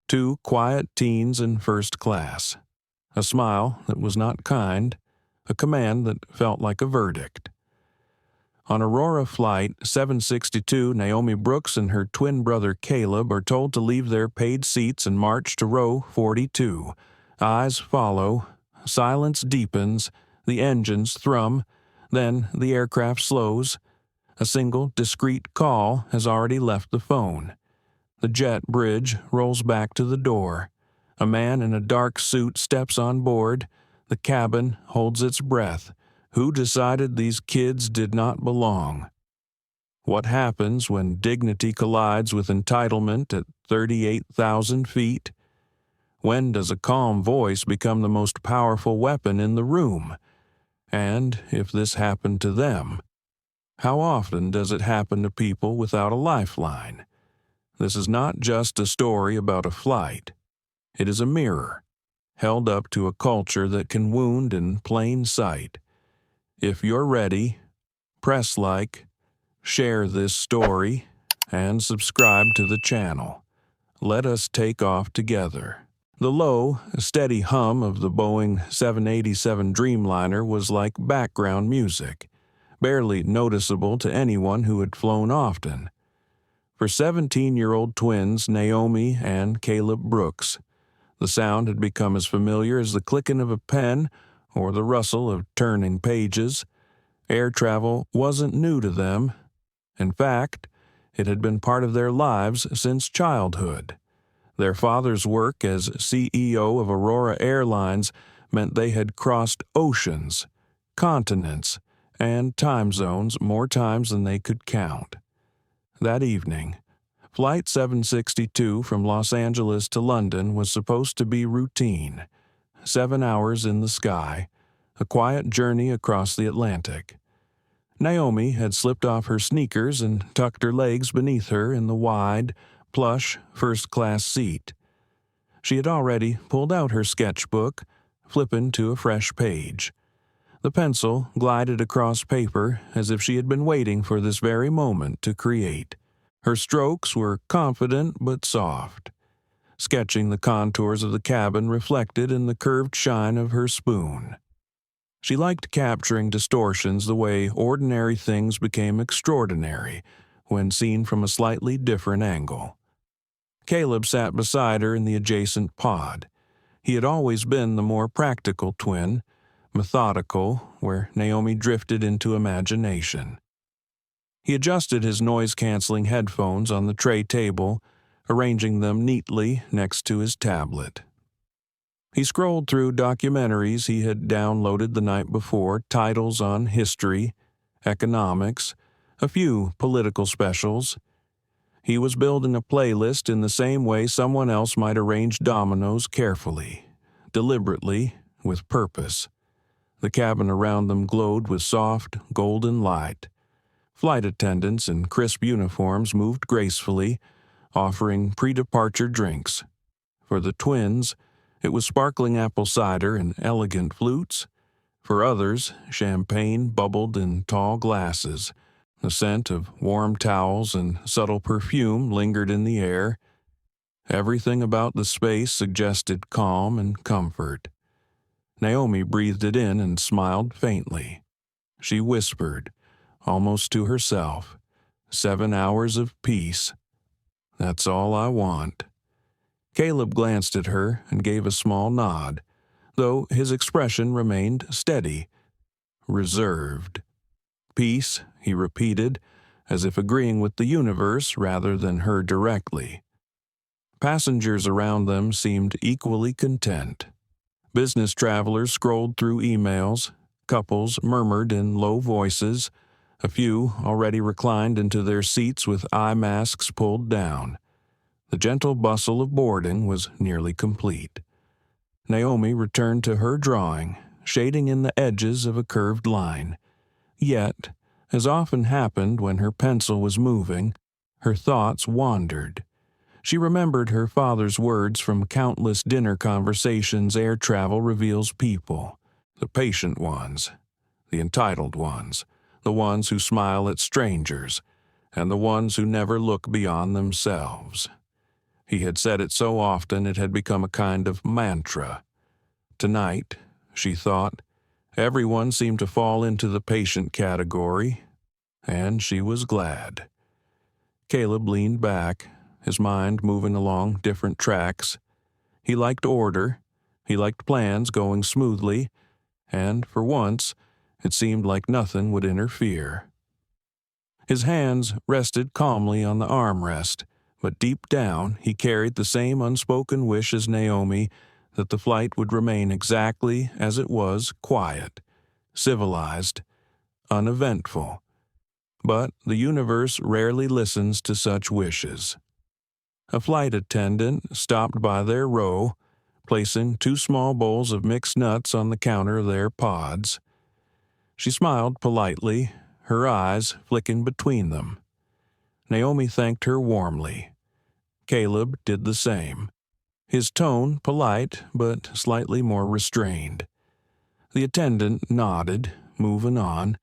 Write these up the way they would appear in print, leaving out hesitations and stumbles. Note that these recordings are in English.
2 quiet teens in first class. A smile that was not kind, a command that felt like a verdict. On Aurora Flight 762, Naomi Brooks and her twin brother Caleb are told to leave their paid seats and march to row 42. Eyes follow, silence deepens, the engines thrum, then the aircraft slows. A single, discreet call has already left the phone. The jet bridge rolls back to the door. A man in a dark suit steps on board. The cabin holds its breath. Who decided these kids did not belong? What happens when dignity collides with entitlement at 38,000 feet? When does a calm voice become the most powerful weapon in the room? And if this happened to them, how often does it happen to people without a lifeline? This is not just a story about a flight. It is a mirror, held up to a culture that can wound in plain sight. If you're ready, press like, share this story, and subscribe to the channel. Let us take off together. The low, steady hum of the Boeing 787 Dreamliner was like background music, barely noticeable to anyone who had flown often. For 17-year-old twins Naomi and Caleb Brooks, the sound had become as familiar as the clicking of a pen or the rustle of turning pages. Air travel wasn't new to them. In fact, it had been part of their lives since childhood. Their father's work as CEO of Aurora Airlines meant they had crossed oceans, continents, and time zones more times than they could count. That evening, Flight 762 from Los Angeles to London was supposed to be routine. 7 hours in the sky, a quiet journey across the Atlantic. Naomi had slipped off her sneakers and tucked her legs beneath her in the wide, plush, first-class seat. She had already pulled out her sketchbook, flipping to a fresh page. The pencil glided across paper as if she had been waiting for this very moment to create. Her strokes were confident but soft, sketching the contours of the cabin reflected in the curved shine of her spoon. She liked capturing distortions the way ordinary things became extraordinary when seen from a slightly different angle. Caleb sat beside her in the adjacent pod. He had always been the more practical twin, methodical, where Naomi drifted into imagination. He adjusted his noise-canceling headphones on the tray table, arranging them neatly next to his tablet. He scrolled through documentaries he had downloaded the night before, titles on history, economics, a few political specials. He was building a playlist in the same way someone else might arrange dominoes carefully, deliberately, with purpose. The cabin around them glowed with soft, golden light. Flight attendants in crisp uniforms moved gracefully, offering pre-departure drinks. For the twins, it was sparkling apple cider and elegant flutes. For others, champagne bubbled in tall glasses. The scent of warm towels and subtle perfume lingered in the air. Everything about the space suggested calm and comfort. Naomi breathed it in and smiled faintly. She whispered, almost to herself, 7 hours of peace. That's all I want. Caleb glanced at her and gave a small nod, though his expression remained steady, reserved. Peace, he repeated, as if agreeing with the universe rather than her directly. Passengers around them seemed equally content. Business travelers scrolled through emails, couples murmured in low voices, a few already reclined into their seats with eye masks pulled down. The gentle bustle of boarding was nearly complete. Naomi returned to her drawing, shading in the edges of a curved line. Yet, as often happened when her pencil was moving, her thoughts wandered. She remembered her father's words from countless dinner conversations air travel reveals people, the patient ones, the entitled ones, the ones who smile at strangers, and the ones who never look beyond themselves. He had said it so often it had become a kind of mantra. Tonight, she thought, everyone seemed to fall into the patient category, and she was glad. Caleb leaned back, his mind moving along different tracks. He liked order, he liked plans going smoothly, and for once, it seemed like nothing would interfere. His hands rested calmly on the armrest, but deep down he carried the same unspoken wish as Naomi that the flight would remain exactly as it was, quiet, civilized, uneventful. But the universe rarely listens to such wishes. A flight attendant stopped by their row, placing 2 small bowls of mixed nuts on the counter of their pods. She smiled politely, her eyes flicking between them. Naomi thanked her warmly. Caleb did the same, his tone polite but slightly more restrained. The attendant nodded, moving on.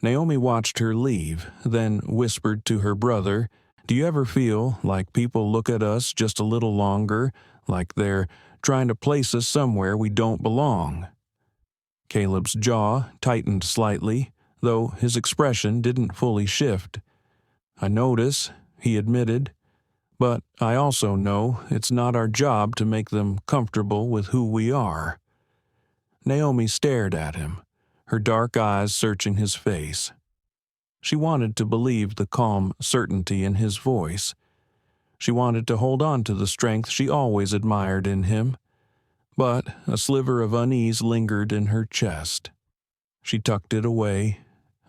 Naomi watched her leave, then whispered to her brother, "Do you ever feel like people look at us just a little longer, like they're trying to place us somewhere we don't belong?" Caleb's jaw tightened slightly, though his expression didn't fully shift. "I notice," he admitted, "but I also know it's not our job to make them comfortable with who we are." Naomi stared at him, her dark eyes searching his face. She wanted to believe the calm certainty in his voice. She wanted to hold on to the strength she always admired in him, but a sliver of unease lingered in her chest. She tucked it away,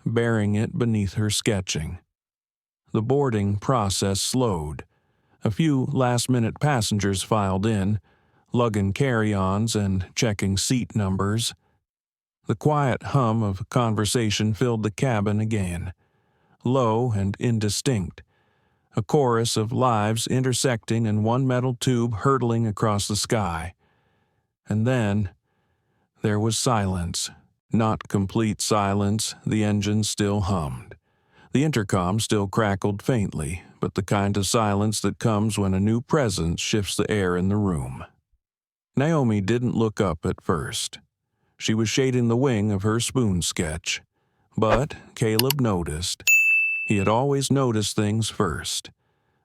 burying it beneath her sketching. The boarding process slowed. A few last-minute passengers filed in, lugging carry-ons and checking seat numbers. The quiet hum of conversation filled the cabin again, low and indistinct, a chorus of lives intersecting and one metal tube hurtling across the sky. And then there was silence. Not complete silence, the engine still hummed. The intercom still crackled faintly, but the kind of silence that comes when a new presence shifts the air in the room. Naomi didn't look up at first. She was shading the wing of her spoon sketch. But Caleb noticed. He had always noticed things first.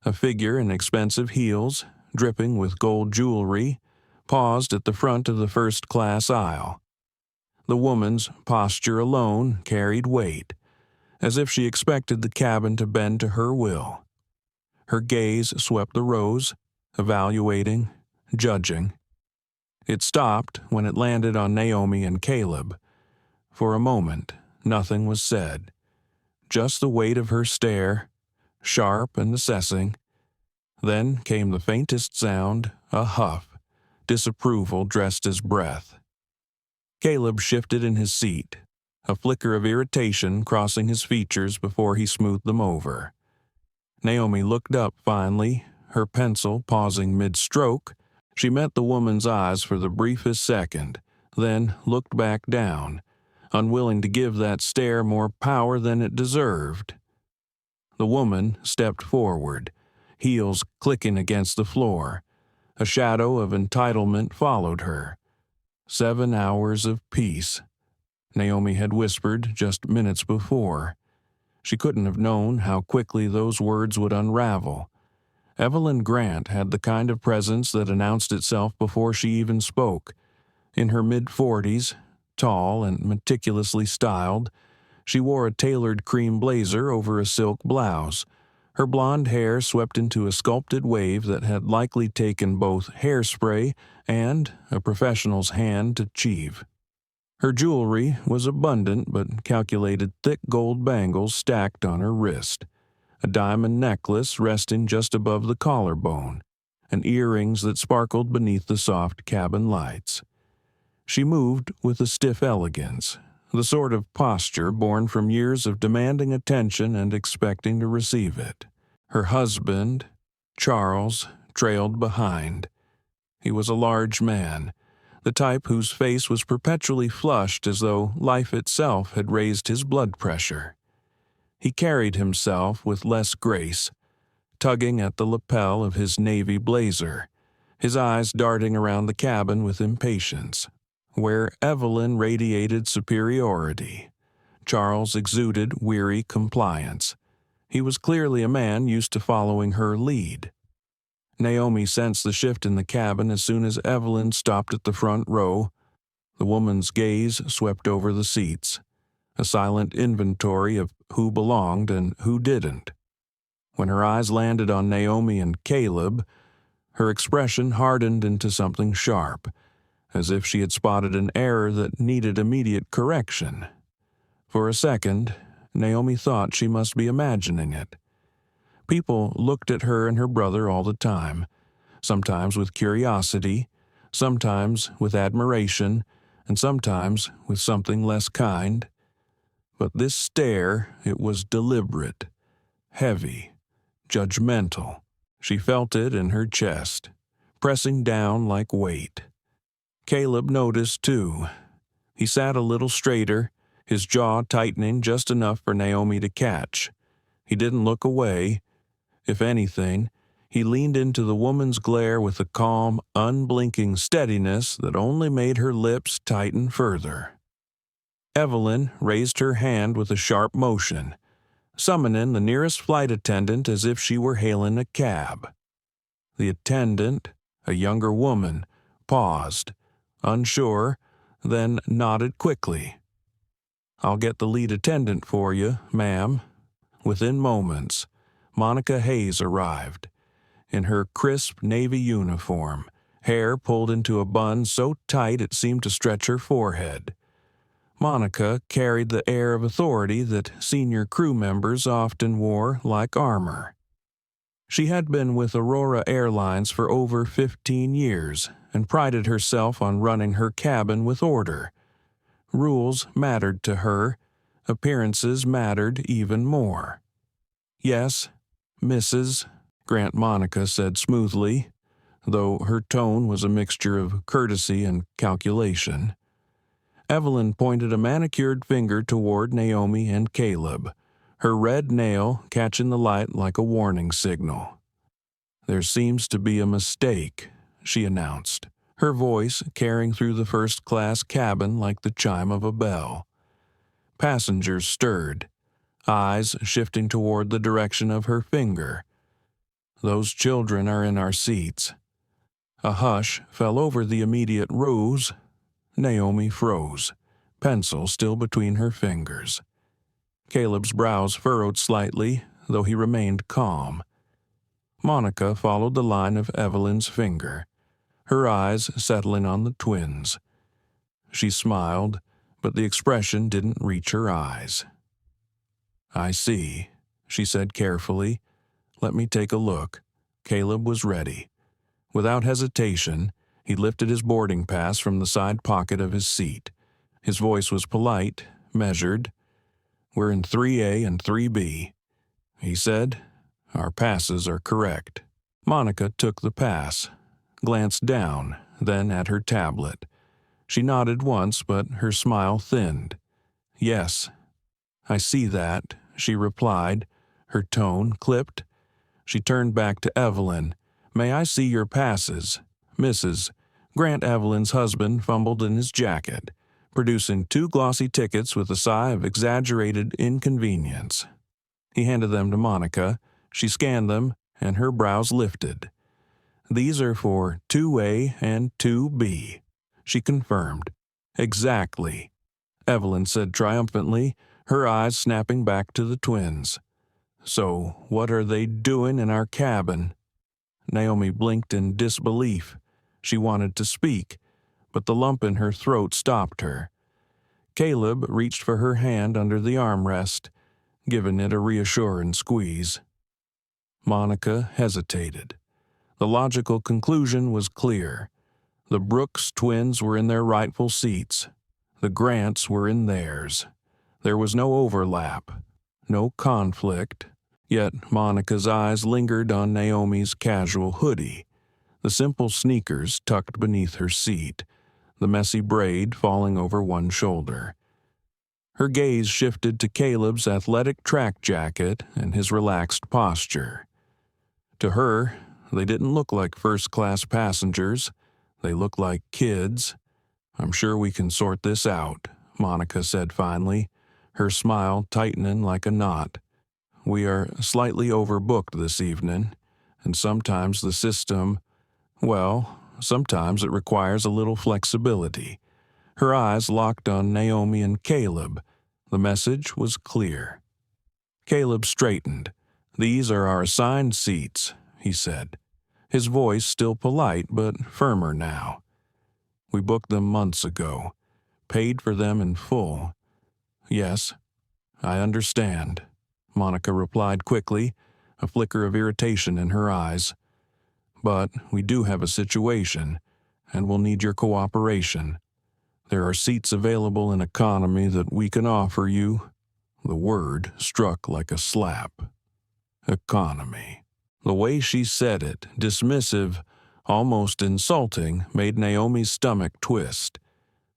A figure in expensive heels, dripping with gold jewelry, paused at the front of the first-class aisle. The woman's posture alone carried weight, as if she expected the cabin to bend to her will. Her gaze swept the rows, evaluating, judging. It stopped when it landed on Naomi and Caleb. For a moment, nothing was said. Just the weight of her stare, sharp and assessing. Then came the faintest sound, a huff, disapproval dressed as breath. Caleb shifted in his seat, a flicker of irritation crossing his features before he smoothed them over. Naomi looked up finally, her pencil pausing mid-stroke. She met the woman's eyes for the briefest second, then looked back down, unwilling to give that stare more power than it deserved. The woman stepped forward, heels clicking against the floor. A shadow of entitlement followed her. 7 hours of peace, Naomi had whispered just minutes before. She couldn't have known how quickly those words would unravel. Evelyn Grant had the kind of presence that announced itself before she even spoke. In her mid-40s, tall and meticulously styled, she wore a tailored cream blazer over a silk blouse. Her blonde hair swept into a sculpted wave that had likely taken both hairspray and a professional's hand to achieve. Her jewelry was abundant but calculated thick gold bangles stacked on her wrist, a diamond necklace resting just above the collarbone, and earrings that sparkled beneath the soft cabin lights. She moved with a stiff elegance, the sort of posture born from years of demanding attention and expecting to receive it. Her husband, Charles, trailed behind. He was a large man, the type whose face was perpetually flushed as though life itself had raised his blood pressure. He carried himself with less grace, tugging at the lapel of his navy blazer, his eyes darting around the cabin with impatience. Where Evelyn radiated superiority, Charles exuded weary compliance. He was clearly a man used to following her lead. Naomi sensed the shift in the cabin as soon as Evelyn stopped at the front row. The woman's gaze swept over the seats, a silent inventory of who belonged and who didn't. When her eyes landed on Naomi and Caleb, her expression hardened into something sharp, as if she had spotted an error that needed immediate correction. For a second, Naomi thought she must be imagining it. People looked at her and her brother all the time, sometimes with curiosity, sometimes with admiration, and sometimes with something less kind. But this stare, it was deliberate, heavy, judgmental. She felt it in her chest, pressing down like weight. Caleb noticed, too. He sat a little straighter, his jaw tightening just enough for Naomi to catch. He didn't look away. If anything, he leaned into the woman's glare with a calm, unblinking steadiness that only made her lips tighten further. Evelyn raised her hand with a sharp motion, summoning the nearest flight attendant as if she were hailing a cab. The attendant, a younger woman, paused, unsure, then nodded quickly. "I'll get the lead attendant for you, ma'am." Within moments, Monica Hayes arrived, in her crisp navy uniform, hair pulled into a bun so tight it seemed to stretch her forehead. Monica carried the air of authority that senior crew members often wore like armor. She had been with Aurora Airlines for over 15 years and prided herself on running her cabin with order. Rules mattered to her, appearances mattered even more. "Yes, Mrs. Grant," Monica said smoothly, though her tone was a mixture of courtesy and calculation. Evelyn pointed a manicured finger toward Naomi and Caleb, her red nail catching the light like a warning signal. "There seems to be a mistake," she announced, her voice carrying through the first-class cabin like the chime of a bell. Passengers stirred, eyes shifting toward the direction of her finger. "Those children are in our seats." A hush fell over the immediate rows. Naomi froze, pencil still between her fingers. Caleb's brows furrowed slightly, though he remained calm. Monica followed the line of Evelyn's finger, her eyes settling on the twins. She smiled, but the expression didn't reach her eyes. "I see," she said carefully. "Let me take a look." Caleb was ready. Without hesitation, he lifted his boarding pass from the side pocket of his seat. His voice was polite, measured. "We're in 3A and 3B. He said, "Our passes are correct." Monica took the pass, glanced down, then at her tablet. She nodded once, but her smile thinned. "Yes, I see that," she replied, her tone clipped. She turned back to Evelyn. "May I see your passes?" Mrs. Grant, Evelyn's husband, fumbled in his jacket, producing 2 glossy tickets with a sigh of exaggerated inconvenience. He handed them to Monica. She scanned them, and her brows lifted. "These are for 2A and 2B, she confirmed. "Exactly," Evelyn said triumphantly, her eyes snapping back to the twins. "So what are they doing in our cabin?" Naomi blinked in disbelief. She wanted to speak, but the lump in her throat stopped her. Caleb reached for her hand under the armrest, giving it a reassuring squeeze. Monica hesitated. The logical conclusion was clear. The Brooks twins were in their rightful seats. The Grants were in theirs. There was no overlap, no conflict, yet Monica's eyes lingered on Naomi's casual hoodie, the simple sneakers tucked beneath her seat, the messy braid falling over one shoulder. Her gaze shifted to Caleb's athletic track jacket and his relaxed posture. To her, they didn't look like first-class passengers. They looked like kids. "I'm sure we can sort this out," Monica said finally, her smile tightening like a knot. "We are slightly overbooked this evening, and sometimes the system, well, sometimes it requires a little flexibility." Her eyes locked on Naomi and Caleb. The message was clear. Caleb straightened. "These are our assigned seats," he said, his voice still polite but firmer now. "We booked them months ago, paid for them in full." "Yes, I understand," Monica replied quickly, a flicker of irritation in her eyes. "But we do have a situation, and we'll need your cooperation. There are seats available in economy that we can offer you." The word struck like a slap. Economy. The way she said it, dismissive, almost insulting, made Naomi's stomach twist.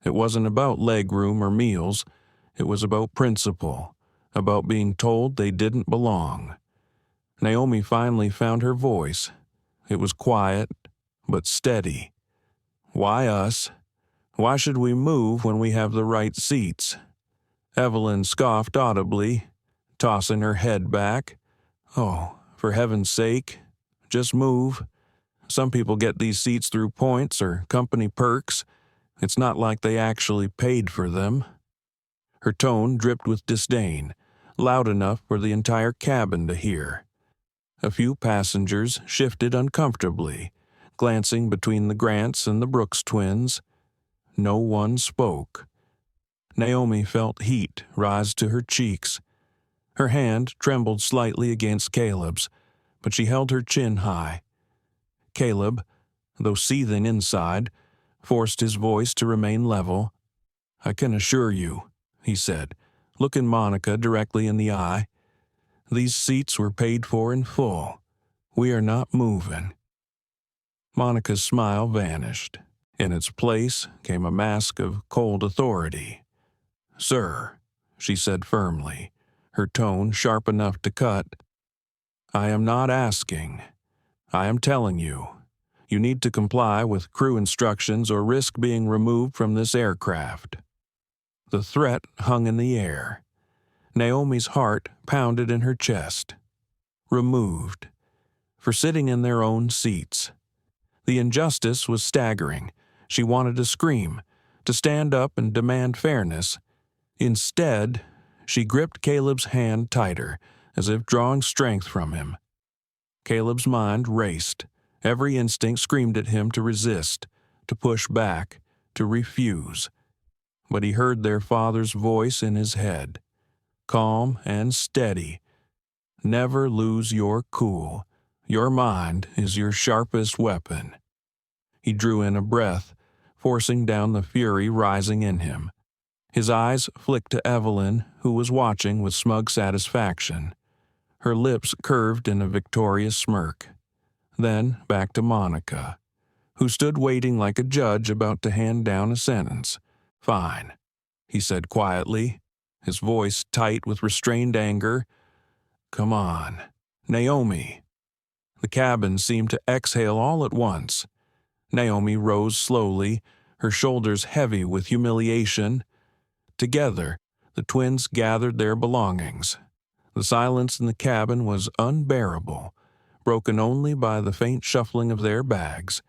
It wasn't about legroom or meals. It was about principle, about being told they didn't belong. Naomi finally found her voice. It was quiet, but steady. "Why us? Why should we move when we have the right seats?" Evelyn scoffed audibly, tossing her head back. "Oh, for heaven's sake, just move. Some people get these seats through points or company perks. It's not like they actually paid for them." Her tone dripped with disdain, loud enough for the entire cabin to hear. A few passengers shifted uncomfortably, glancing between the Grants and the Brooks twins. No one spoke. Naomi felt heat rise to her cheeks. Her hand trembled slightly against Caleb's, but she held her chin high. Caleb, though seething inside, forced his voice to remain level. "I can assure you," he said, looking Monica directly in the eye, "these seats were paid for in full. We are not moving." Monica's smile vanished. In its place came a mask of cold authority. "Sir," she said firmly, her tone sharp enough to cut, "I am not asking. I am telling you. You need to comply with crew instructions or risk being removed from this aircraft." The threat hung in the air. Naomi's heart pounded in her chest. Removed. For sitting in their own seats. The injustice was staggering. She wanted to scream, to stand up and demand fairness. Instead, she gripped Caleb's hand tighter, as if drawing strength from him. Caleb's mind raced. Every instinct screamed at him to resist, to push back, to refuse. But he heard their father's voice in his head, calm and steady. "Never lose your cool. Your mind is your sharpest weapon." He drew in a breath, forcing down the fury rising in him. His eyes flicked to Evelyn, who was watching with smug satisfaction. Her lips curved in a victorious smirk. Then back to Monica, who stood waiting like a judge about to hand down a sentence. "Fine," he said quietly, his voice tight with restrained anger. "Come on, Naomi." The cabin seemed to exhale all at once. Naomi rose slowly, her shoulders heavy with humiliation. Together, the twins gathered their belongings. The silence in the cabin was unbearable, broken only by the faint shuffling of their bags.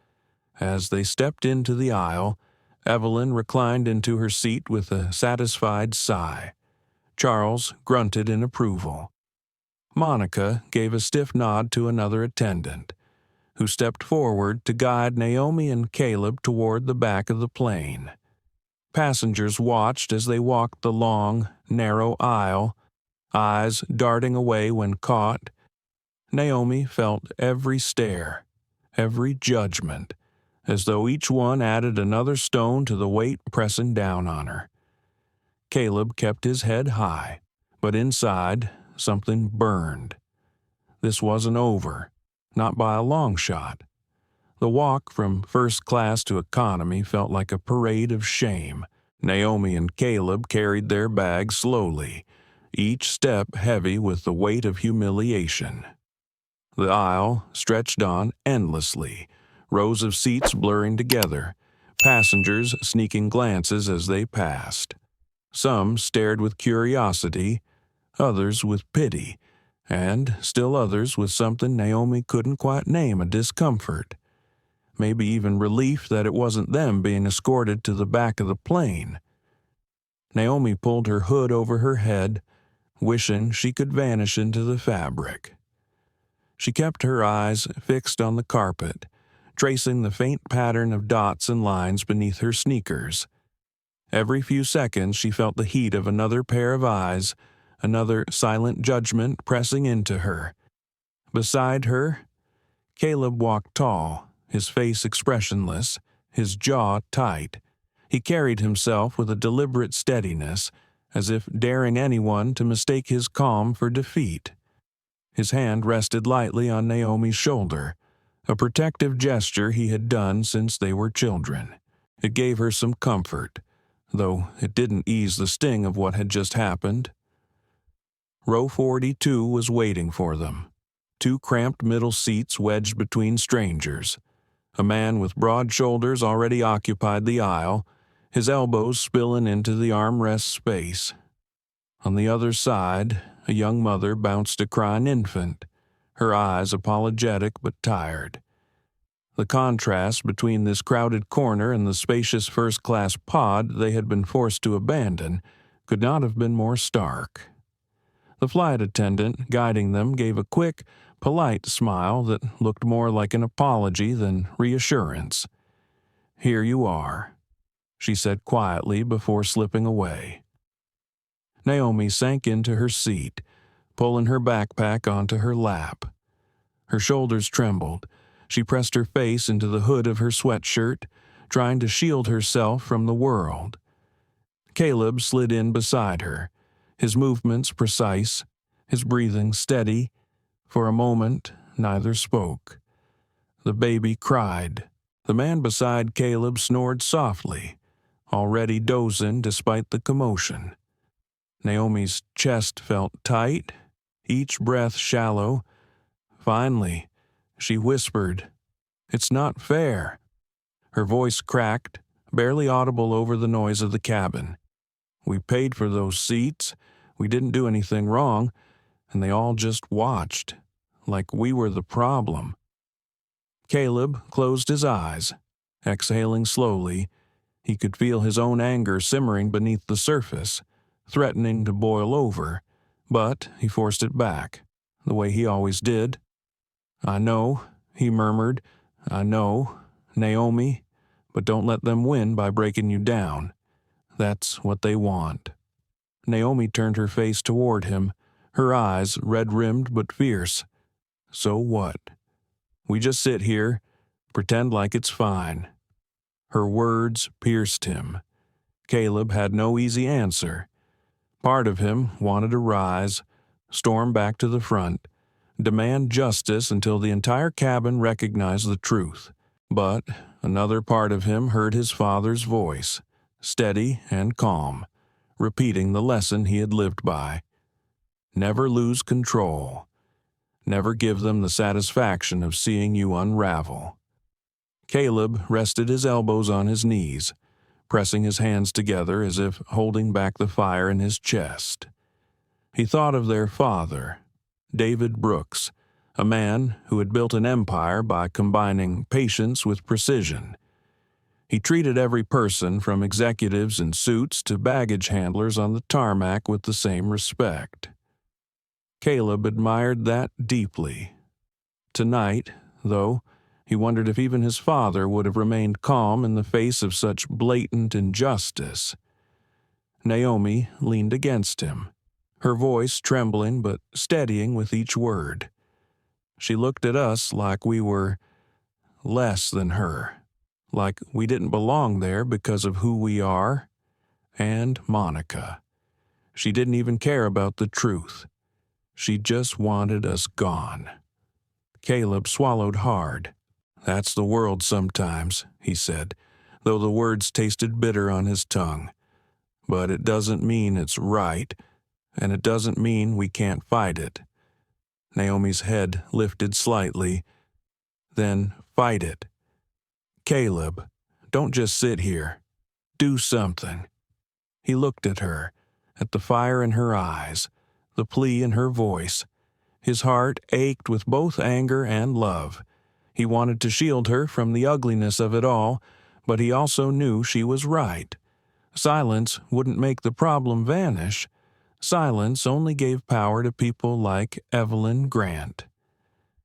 As they stepped into the aisle, Evelyn reclined into her seat with a satisfied sigh. Charles grunted in approval. Monica gave a stiff nod to another attendant, who stepped forward to guide Naomi and Caleb toward the back of the plane. Passengers watched as they walked the long, narrow aisle, eyes darting away when caught. Naomi felt every stare, every judgment, as though each one added another stone to the weight pressing down on her. Caleb kept his head high, but inside, something burned. This wasn't over, not by a long shot. The walk from first class to economy felt like a parade of shame. Naomi and Caleb carried their bags slowly, each step heavy with the weight of humiliation. The aisle stretched on endlessly, rows of seats blurring together, passengers sneaking glances as they passed. Some stared with curiosity, others with pity, and still others with something Naomi couldn't quite name, a discomfort. Maybe even relief that it wasn't them being escorted to the back of the plane. Naomi pulled her hood over her head, wishing she could vanish into the fabric. She kept her eyes fixed on the carpet, tracing the faint pattern of dots and lines beneath her sneakers. Every few seconds she felt the heat of another pair of eyes, another silent judgment pressing into her. Beside her, Caleb walked tall, his face expressionless, his jaw tight. He carried himself with a deliberate steadiness, as if daring anyone to mistake his calm for defeat. His hand rested lightly on Naomi's shoulder, a protective gesture he had done since they were children. It gave her some comfort, though it didn't ease the sting of what had just happened. Row 42 was waiting for them. Two cramped middle seats wedged between strangers. A man with broad shoulders already occupied the aisle, his elbows spilling into the armrest space. On the other side, a young mother bounced a crying infant, her eyes apologetic but tired. The contrast between this crowded corner and the spacious first-class pod they had been forced to abandon could not have been more stark. The flight attendant guiding them gave a quick, polite smile that looked more like an apology than reassurance. "Here you are," she said quietly before slipping away. Naomi sank into her seat, pulling her backpack onto her lap. Her shoulders trembled. She pressed her face into the hood of her sweatshirt, trying to shield herself from the world. Caleb slid in beside her, his movements precise, his breathing steady. For a moment, neither spoke. The baby cried. The man beside Caleb snored softly, already dozing despite the commotion. Naomi's chest felt tight, each breath shallow. Finally, she whispered, "It's not fair." Her voice cracked, barely audible over the noise of the cabin. "We paid for those seats. We didn't do anything wrong, and they all just watched, like we were the problem." Caleb closed his eyes, exhaling slowly. He could feel his own anger simmering beneath the surface, threatening to boil over, but he forced it back, the way he always did. "I know," he murmured. "I know, Naomi, but don't let them win by breaking you down. That's what they want." Naomi turned her face toward him, her eyes red-rimmed but fierce. "So what? We just sit here, pretend like it's fine." Her words pierced him. Caleb had no easy answer. Part of him wanted to rise, storm back to the front, demand justice until the entire cabin recognized the truth. But another part of him heard his father's voice, steady and calm, repeating the lesson he had lived by. Never lose control. Never give them the satisfaction of seeing you unravel. Caleb rested his elbows on his knees, pressing his hands together as if holding back the fire in his chest. He thought of their father, David Brooks, a man who had built an empire by combining patience with precision. He treated every person from executives in suits to baggage handlers on the tarmac with the same respect. Caleb admired that deeply. Tonight, though, he wondered if even his father would have remained calm in the face of such blatant injustice. Naomi leaned against him, her voice trembling but steadying with each word. She looked at us like we were less than her, like we didn't belong there because of who we are. And Monica. She didn't even care about the truth. She just wanted us gone. Caleb swallowed hard. "That's the world sometimes," he said, though the words tasted bitter on his tongue. "But it doesn't mean it's right, and it doesn't mean we can't fight it. Naomi's head lifted slightly. Then fight it. Caleb, don't just sit here. Do something. He looked at her, at the fire in her eyes, the plea in her voice. His heart ached with both anger and love. He wanted to shield her from the ugliness of it all, but he also knew she was right. Silence wouldn't make the problem vanish. Silence only gave power to people like Evelyn Grant.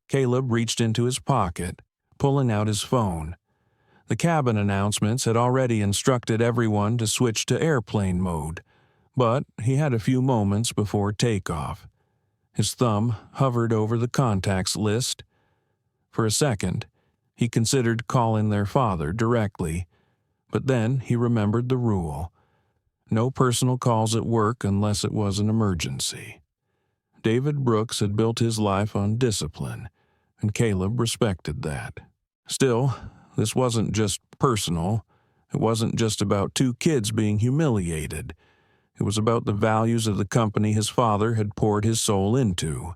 Caleb reached into his pocket, pulling out his phone. The cabin announcements had already instructed everyone to switch to airplane mode, but he had a few moments before takeoff. His thumb hovered over the contacts list. For a second, he considered calling their father directly, but then he remembered the rule. No personal calls at work unless it was an emergency. David Brooks had built his life on discipline, and Caleb respected that. Still, this wasn't just personal. It wasn't just about two kids being humiliated. It was about the values of the company his father had poured his soul into.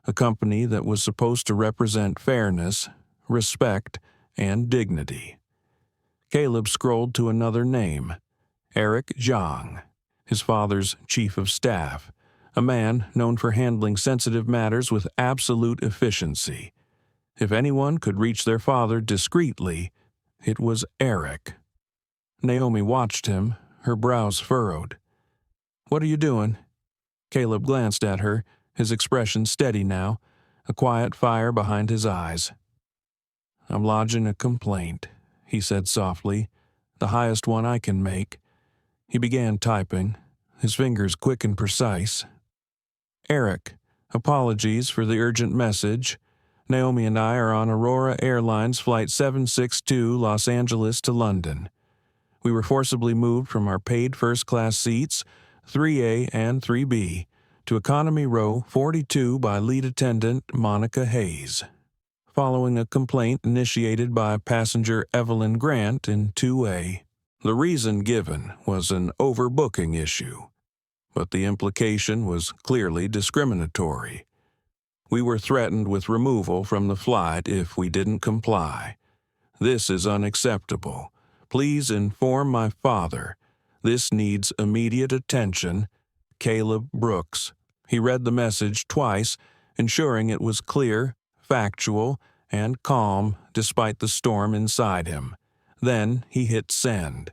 A company that was supposed to represent fairness, respect, and dignity. Caleb scrolled to another name, Eric Zhang, his father's chief of staff, a man known for handling sensitive matters with absolute efficiency. If anyone could reach their father discreetly, it was Eric. Naomi watched him, her brows furrowed. "What are you doing?" Caleb glanced at her, his expression steady now, a quiet fire behind his eyes. "I'm lodging a complaint," he said softly, "the highest one I can make." He began typing, his fingers quick and precise. "Eric, apologies for the urgent message. Naomi and I are on Aurora Airlines Flight 762 Los Angeles to London. We were forcibly moved from our paid first-class seats, 3A and 3B, to economy row 42 by lead attendant Monica Hayes, following a complaint initiated by passenger Evelyn Grant in 2A. The reason given was an overbooking issue, but the implication was clearly discriminatory. We were threatened with removal from the flight if we didn't comply. This is unacceptable. Please inform my father. This needs immediate attention. Caleb Brooks." He read the message twice, ensuring it was clear, factual, and calm despite the storm inside him. Then he hit send.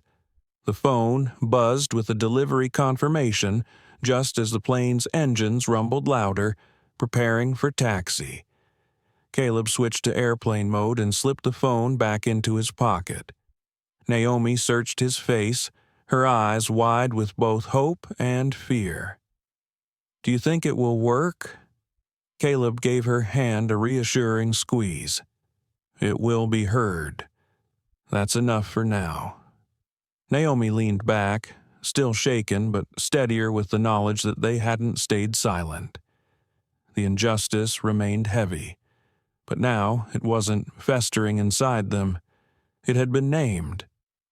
The phone buzzed with a delivery confirmation just as the plane's engines rumbled louder, preparing for taxi. Caleb switched to airplane mode and slipped the phone back into his pocket. Naomi searched his face, her eyes wide with both hope and fear. "Do you think it will work?" Caleb gave her hand a reassuring squeeze. "It will be heard. That's enough for now." Naomi leaned back, still shaken but steadier with the knowledge that they hadn't stayed silent. The injustice remained heavy, but now it wasn't festering inside them. It had been named,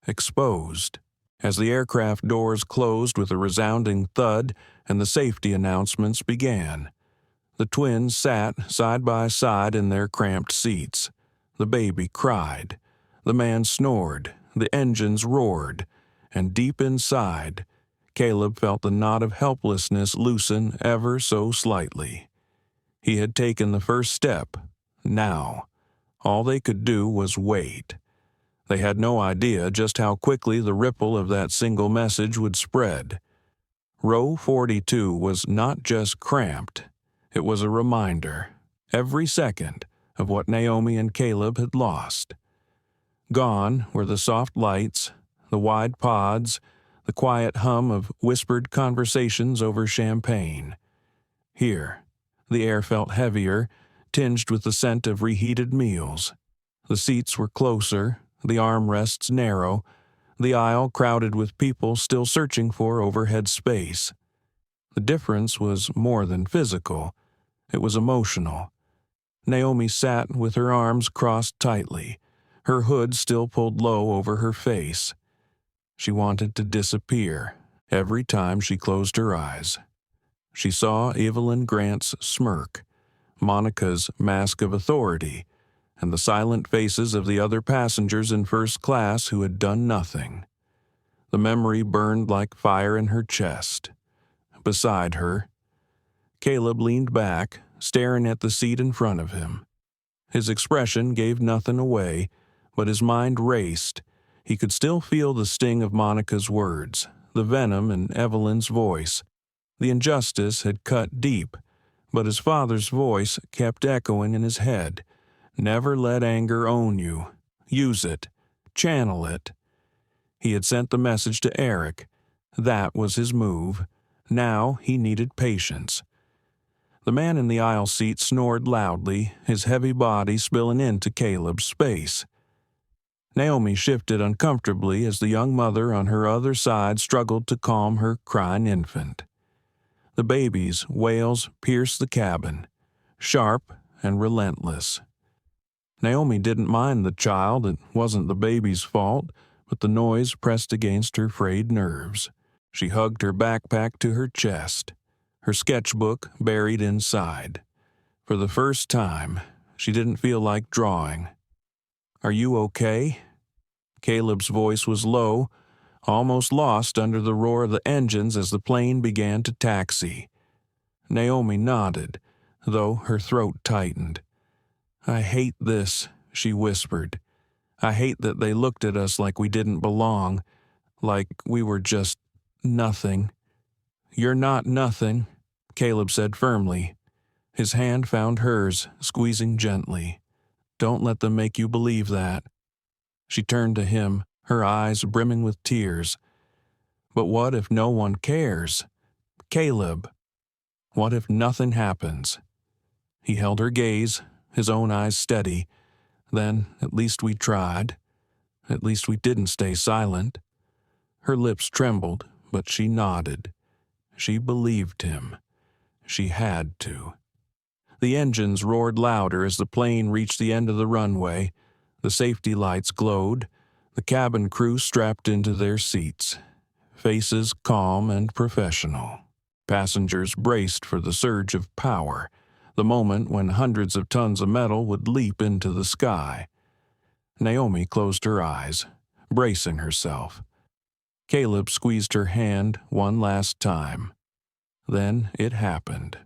exposed. As the aircraft doors closed with a resounding thud and the safety announcements began, the twins sat side by side in their cramped seats. The baby cried. The man snored. The engines roared. And deep inside, Caleb felt the knot of helplessness loosen ever so slightly. He had taken the first step. Now, all they could do was wait. They had no idea just how quickly the ripple of that single message would spread. Row 42 was not just cramped. It was a reminder, every second, of what Naomi and Caleb had lost. Gone were the soft lights, the wide pods, the quiet hum of whispered conversations over champagne. Here, the air felt heavier, tinged with the scent of reheated meals. The seats were closer, the armrests narrow, the aisle crowded with people still searching for overhead space. The difference was more than physical. It was emotional. Naomi sat with her arms crossed tightly, her hood still pulled low over her face. She wanted to disappear every time she closed her eyes. She saw Evelyn Grant's smirk, Monica's mask of authority, and the silent faces of the other passengers in first class who had done nothing. The memory burned like fire in her chest. Beside her, Caleb leaned back, staring at the seat in front of him. His expression gave nothing away, but his mind raced. He could still feel the sting of Monica's words, the venom in Evelyn's voice. The injustice had cut deep, but his father's voice kept echoing in his head. Never let anger own you. Use it. Channel it. He had sent the message to Eric. That was his move. Now he needed patience. The man in the aisle seat snored loudly, his heavy body spilling into Caleb's space. Naomi shifted uncomfortably as the young mother on her other side struggled to calm her crying infant. The baby's wails pierced the cabin, sharp and relentless. Naomi didn't mind the child. It wasn't the baby's fault, but the noise pressed against her frayed nerves. She hugged her backpack to her chest, her sketchbook buried inside. For the first time, she didn't feel like drawing. "Are you okay?" Caleb's voice was low, almost lost under the roar of the engines as the plane began to taxi. Naomi nodded, though her throat tightened. "I hate this," she whispered. "I hate that they looked at us like we didn't belong, like we were just nothing." "You're not nothing," Caleb said firmly. His hand found hers, squeezing gently. "Don't let them make you believe that." She turned to him, her eyes brimming with tears. "But what if no one cares? Caleb, what if nothing happens?" He held her gaze, his own eyes steady. "Then at least we tried. At least we didn't stay silent." Her lips trembled, but she nodded. She believed him. She had to. The engines roared louder as the plane reached the end of the runway. The safety lights glowed. The cabin crew strapped into their seats, faces calm and professional. Passengers braced for the surge of power, the moment when hundreds of tons of metal would leap into the sky. Naomi closed her eyes, bracing herself. Caleb squeezed her hand one last time. Then it happened.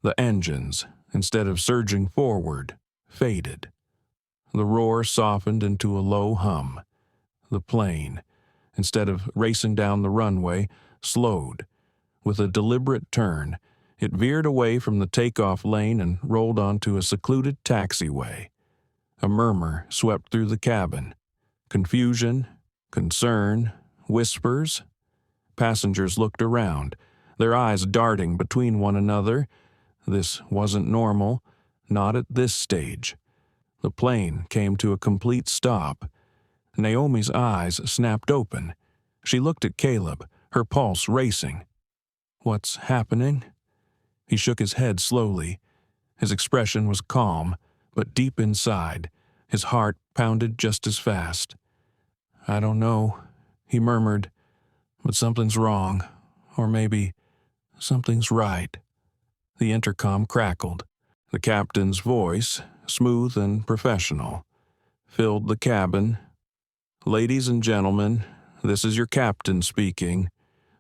The engines, instead of surging forward, faded. The roar softened into a low hum. The plane, instead of racing down the runway, slowed. With a deliberate turn, it veered away from the takeoff lane and rolled onto a secluded taxiway. A murmur swept through the cabin. Confusion, concern, whispers. Passengers looked around, their eyes darting between one another. This wasn't normal, not at this stage. The plane came to a complete stop. Naomi's eyes snapped open. She looked at Caleb, her pulse racing. "What's happening?" He shook his head slowly. His expression was calm, but deep inside, his heart pounded just as fast. "I don't know," he murmured, "but something's wrong. Or maybe something's right." The intercom crackled. The captain's voice, smooth and professional, filled the cabin. "Ladies and gentlemen, this is your captain speaking.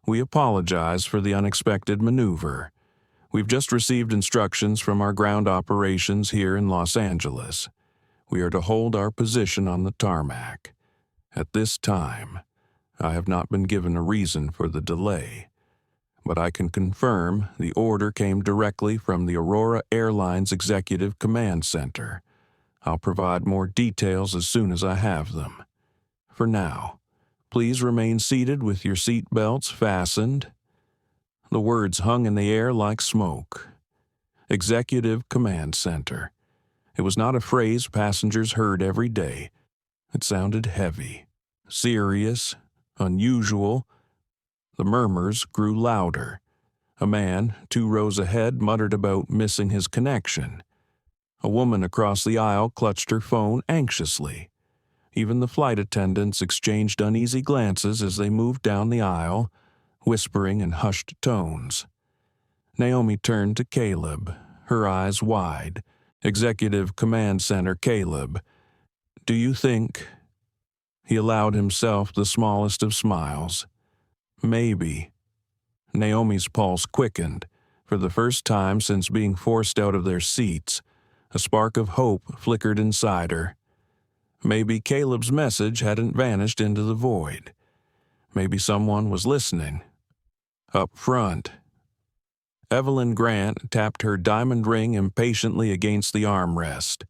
We apologize for the unexpected maneuver. We've just received instructions from our ground operations here in Los Angeles. We are to hold our position on the tarmac. At this time, I have not been given a reason for the delay, but I can confirm the order came directly from the Aurora Airlines Executive Command Center. I'll provide more details as soon as I have them. For now, please remain seated with your seat belts fastened." The words hung in the air like smoke. Executive Command Center. It was not a phrase passengers heard every day. It sounded heavy, serious, unusual. The murmurs grew louder. A man, 2 rows ahead, muttered about missing his connection. A woman across the aisle clutched her phone anxiously. Even the flight attendants exchanged uneasy glances as they moved down the aisle, whispering in hushed tones. Naomi turned to Caleb, her eyes wide. Executive Command Center Caleb. Do you think... He allowed himself the smallest of smiles. Maybe. Naomi's pulse quickened. For the first time since being forced out of their seats, a spark of hope flickered inside her. Maybe Caleb's message hadn't vanished into the void. Maybe someone was listening. Up front. Evelyn Grant tapped her diamond ring impatiently against the armrest.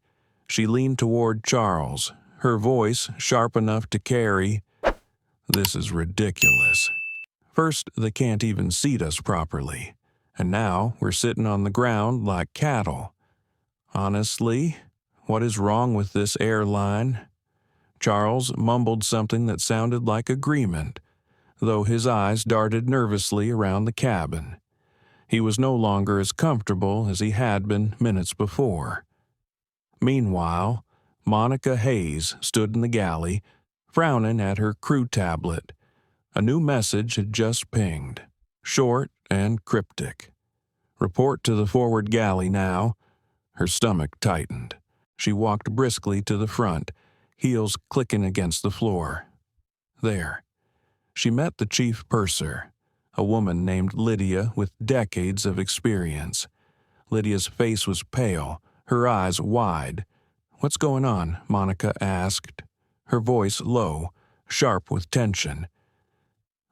She leaned toward Charles, her voice sharp enough to carry, "This is ridiculous. First, they can't even seat us properly, and now we're sitting on the ground like cattle. Honestly, what is wrong with this airline?" Charles mumbled something that sounded like agreement, though his eyes darted nervously around the cabin. He was no longer as comfortable as he had been minutes before. Meanwhile, Monica Hayes stood in the galley, frowning at her crew tablet. A new message had just pinged, short and cryptic. "Report to the forward galley now." Her stomach tightened. She walked briskly to the front, heels clicking against the floor. There. She met the chief purser, a woman named Lydia with decades of experience. Lydia's face was pale, her eyes wide. "What's going on?" Monica asked, her voice low, sharp with tension.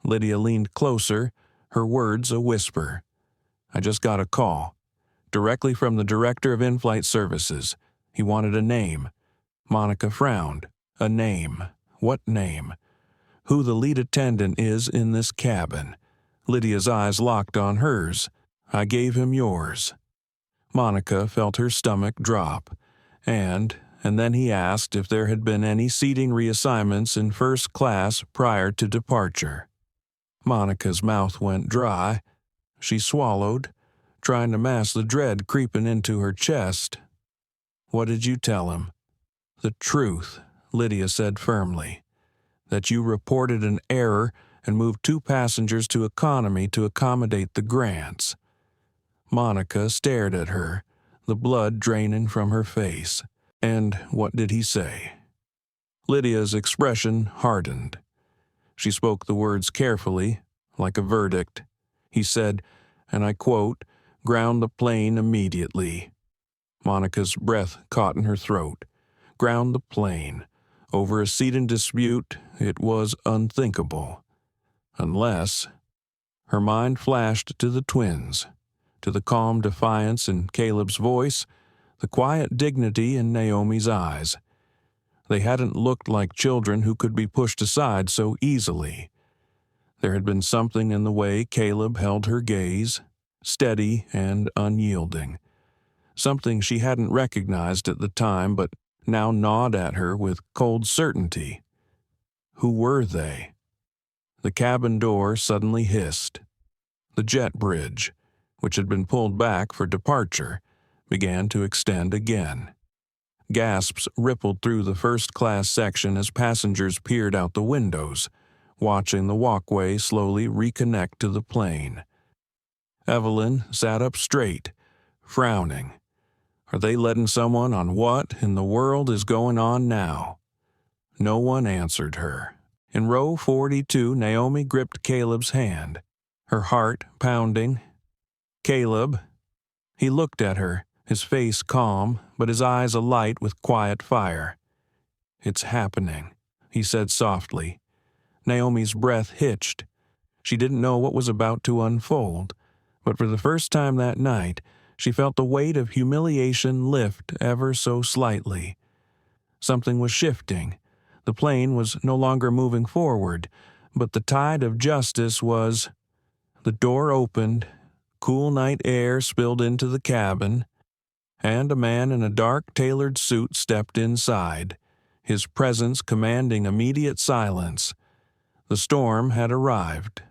Lydia leaned closer, her words a whisper. "I just got a call. Directly from the director of in-flight services. He wanted a name." Monica frowned. "A name? What name? Who the lead attendant is in this cabin?" Lydia's eyes locked on hers. "I gave him yours." Monica felt her stomach drop, and then he asked if there had been any seating reassignments in first class prior to departure. Monica's mouth went dry. She swallowed, trying to mask the dread creeping into her chest. "What did you tell him?" "The truth," Lydia said firmly. "That you reported an error and moved 2 passengers to economy to accommodate the Grants." Monica stared at her, the blood draining from her face. "And what did he say?" Lydia's expression hardened. She spoke the words carefully, like a verdict. He said, and I quote, "Ground the plane immediately." Monica's breath caught in her throat. Ground the plane. Over a seating dispute, it was unthinkable. Unless... Her mind flashed to the twins, to the calm defiance in Caleb's voice, the quiet dignity in Naomi's eyes. They hadn't looked like children who could be pushed aside so easily. There had been something in the way Caleb held her gaze, steady and unyielding. Something she hadn't recognized at the time but now gnawed at her with cold certainty. Who were they? The cabin door suddenly hissed. The jet bridge, which had been pulled back for departure, began to extend again. Gasps rippled through the first-class section as passengers peered out the windows, watching the walkway slowly reconnect to the plane. Evelyn sat up straight, frowning. Are they letting someone on? What in the world is going on now? No one answered her. In row 42, Naomi gripped Caleb's hand, her heart pounding. "Caleb." He looked at her, his face calm, but his eyes alight with quiet fire. "It's happening," he said softly. Naomi's breath hitched. She didn't know what was about to unfold, but for the first time that night, she felt the weight of humiliation lift ever so slightly. Something was shifting. The plane was no longer moving forward, but the tide of justice was... The door opened, cool night air spilled into the cabin, and a man in a dark tailored suit stepped inside, his presence commanding immediate silence. The storm had arrived.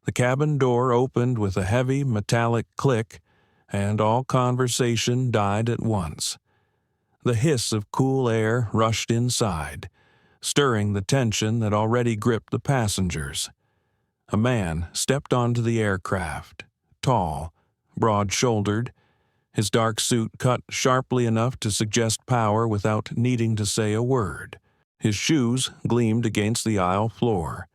The cabin door opened with a heavy metallic click, and all conversation died at once. The hiss of cool air rushed inside, stirring the tension that already gripped the passengers. A man stepped onto the aircraft, tall, broad-shouldered, His dark suit cut sharply enough to suggest power without needing to say a word. His shoes gleamed against the aisle floor,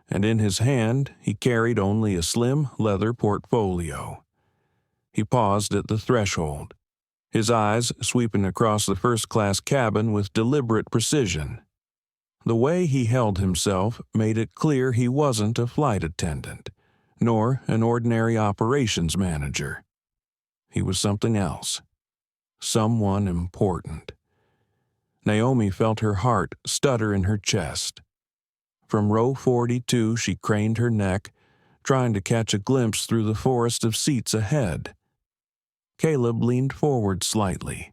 and in his hand he carried only a slim leather portfolio. He paused at the threshold, his eyes sweeping across the first-class cabin with deliberate precision. The way he held himself made it clear he wasn't a flight attendant, nor an ordinary operations manager. He was something else, someone important. Naomi felt her heart stutter in her chest. From row 42 she craned her neck, trying to catch a glimpse through the forest of seats ahead. Caleb leaned forward slightly,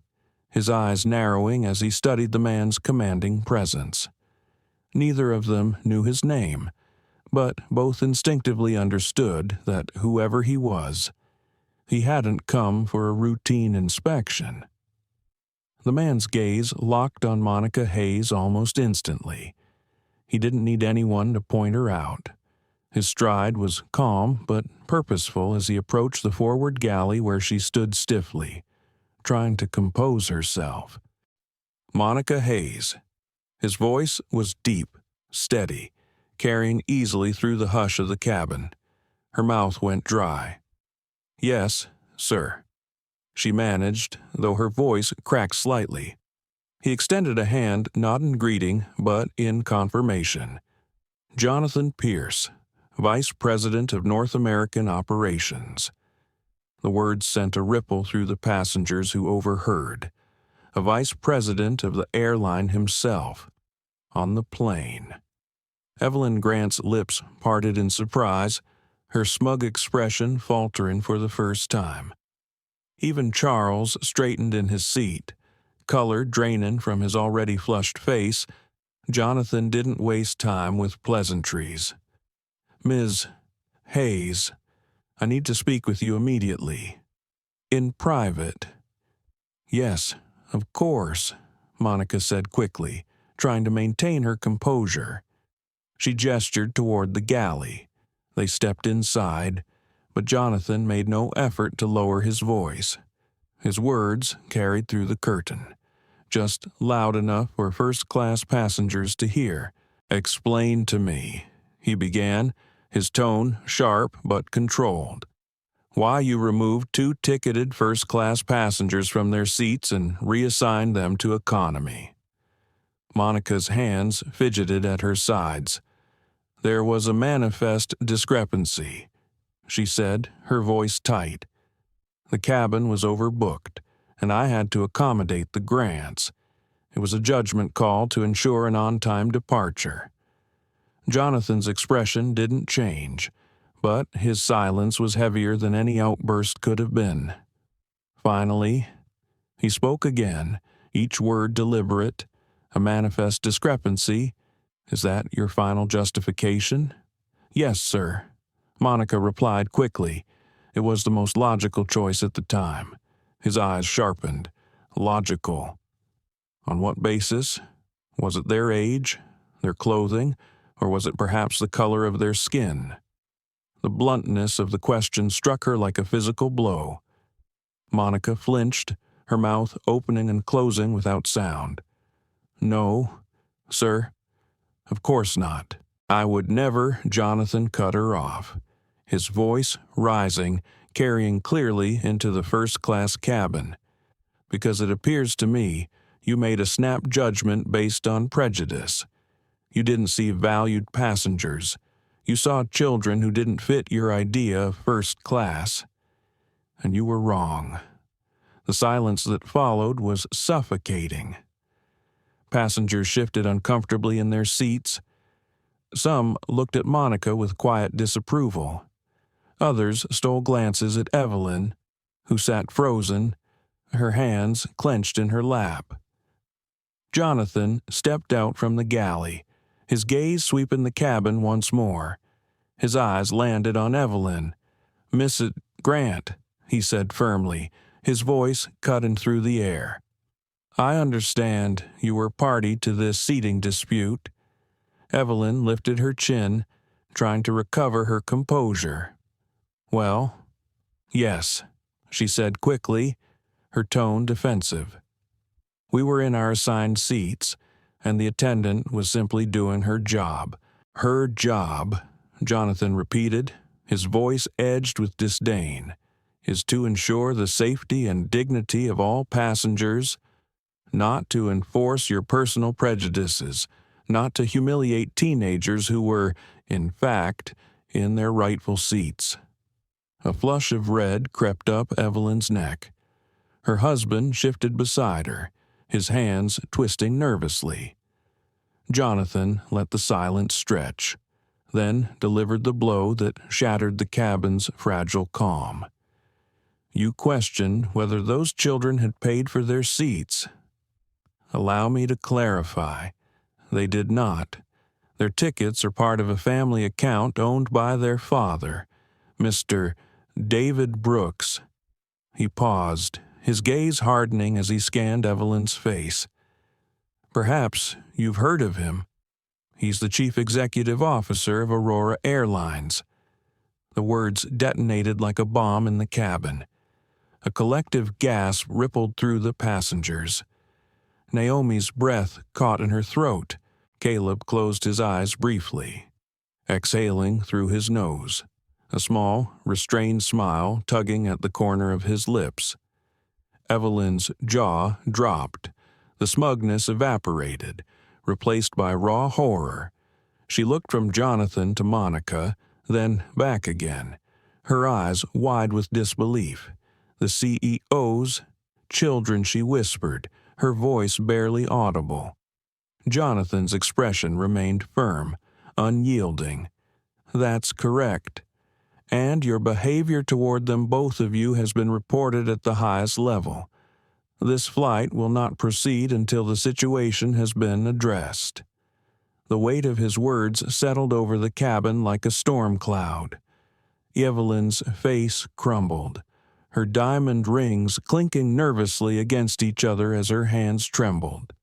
his eyes narrowing as he studied the man's commanding presence. Neither of them knew his name, but both instinctively understood that whoever he was, he hadn't come for a routine inspection. The man's gaze locked on Monica Hayes almost instantly. He didn't need anyone to point her out. His stride was calm but purposeful as he approached the forward galley where she stood stiffly, trying to compose herself. Monica Hayes. His voice was deep, steady, carrying easily through the hush of the cabin. Her mouth went dry. "Yes, sir," she managed, though her voice cracked slightly. He extended a hand, not in greeting, but in confirmation. "Jonathan Pierce, Vice President of North American Operations." The words sent a ripple through the passengers who overheard. A vice president of the airline himself, on the plane. Evelyn Grant's lips parted in surprise, her smug expression faltering for the first time. Even Charles straightened in his seat, color draining from his already flushed face. Jonathan didn't waste time with pleasantries. "Ms. Hayes, I need to speak with you immediately. In private." "Yes, of course," Monica said quickly, trying to maintain her composure. She gestured toward the galley. They stepped inside, but Jonathan made no effort to lower his voice. His words carried through the curtain, just loud enough for first-class passengers to hear. "Explain to me," he began, his tone sharp but controlled, "why you removed 2 ticketed first-class passengers from their seats and reassigned them to economy." Monica's hands fidgeted at her sides. "There was a manifest discrepancy," she said, her voice tight. "The cabin was overbooked, and I had to accommodate the Grants. It was a judgment call to ensure an on-time departure." Jonathan's expression didn't change, but his silence was heavier than any outburst could have been. Finally, he spoke again, each word deliberate. "A manifest discrepancy. Is that your final justification?" "Yes, sir," Monica replied quickly. It was the most logical choice at the time. His eyes sharpened. Logical. On what basis? Was it their age, their clothing, or was it perhaps the color of their skin? The bluntness of the question struck her like a physical blow. Monica flinched, her mouth opening and closing without sound. "No, sir. Of course not. I would never." Jonathan cut her off, his voice rising, carrying clearly into the first-class cabin. "Because it appears to me you made a snap judgment based on prejudice. You didn't see valued passengers. You saw children who didn't fit your idea of first class. And you were wrong." The silence that followed was suffocating. Passengers shifted uncomfortably in their seats. Some looked at Monica with quiet disapproval. Others stole glances at Evelyn, who sat frozen, her hands clenched in her lap. Jonathan stepped out from the galley, his gaze sweeping the cabin once more. His eyes landed on Evelyn. "Miss Grant," he said firmly, his voice cutting through the air. "I understand you were party to this seating dispute." Evelyn lifted her chin, trying to recover her composure. "Well, yes," she said quickly, her tone defensive. We were in our assigned seats, and the attendant was simply doing her job. Her job, Jonathan repeated, his voice edged with disdain, is to ensure the safety and dignity of all passengers, not to enforce your personal prejudices, not to humiliate teenagers who were, in fact, in their rightful seats. A flush of red crept up Evelyn's neck. Her husband shifted beside her, his hands twisting nervously. Jonathan let the silence stretch, then delivered the blow that shattered the cabin's fragile calm. You questioned whether those children had paid for their seats. Allow me to clarify. They did not. Their tickets are part of a family account owned by their father, Mr. David Brooks. He paused, his gaze hardening as he scanned Evelyn's face. Perhaps you've heard of him. He's the chief executive officer of Aurora Airlines. The words detonated like a bomb in the cabin. A collective gasp rippled through the passengers. Naomi's breath caught in her throat. Caleb closed his eyes briefly, exhaling through his nose, a small, restrained smile tugging at the corner of his lips. Evelyn's jaw dropped. The smugness evaporated, replaced by raw horror. She looked from Jonathan to Monica, then back again, her eyes wide with disbelief. The CEO's children, she whispered, her voice barely audible. Jonathan's expression remained firm, unyielding. That's correct. And your behavior toward them, both of you, has been reported at the highest level. This flight will not proceed until the situation has been addressed. The weight of his words settled over the cabin like a storm cloud. Evelyn's face crumbled, her diamond rings clinking nervously against each other as her hands trembled.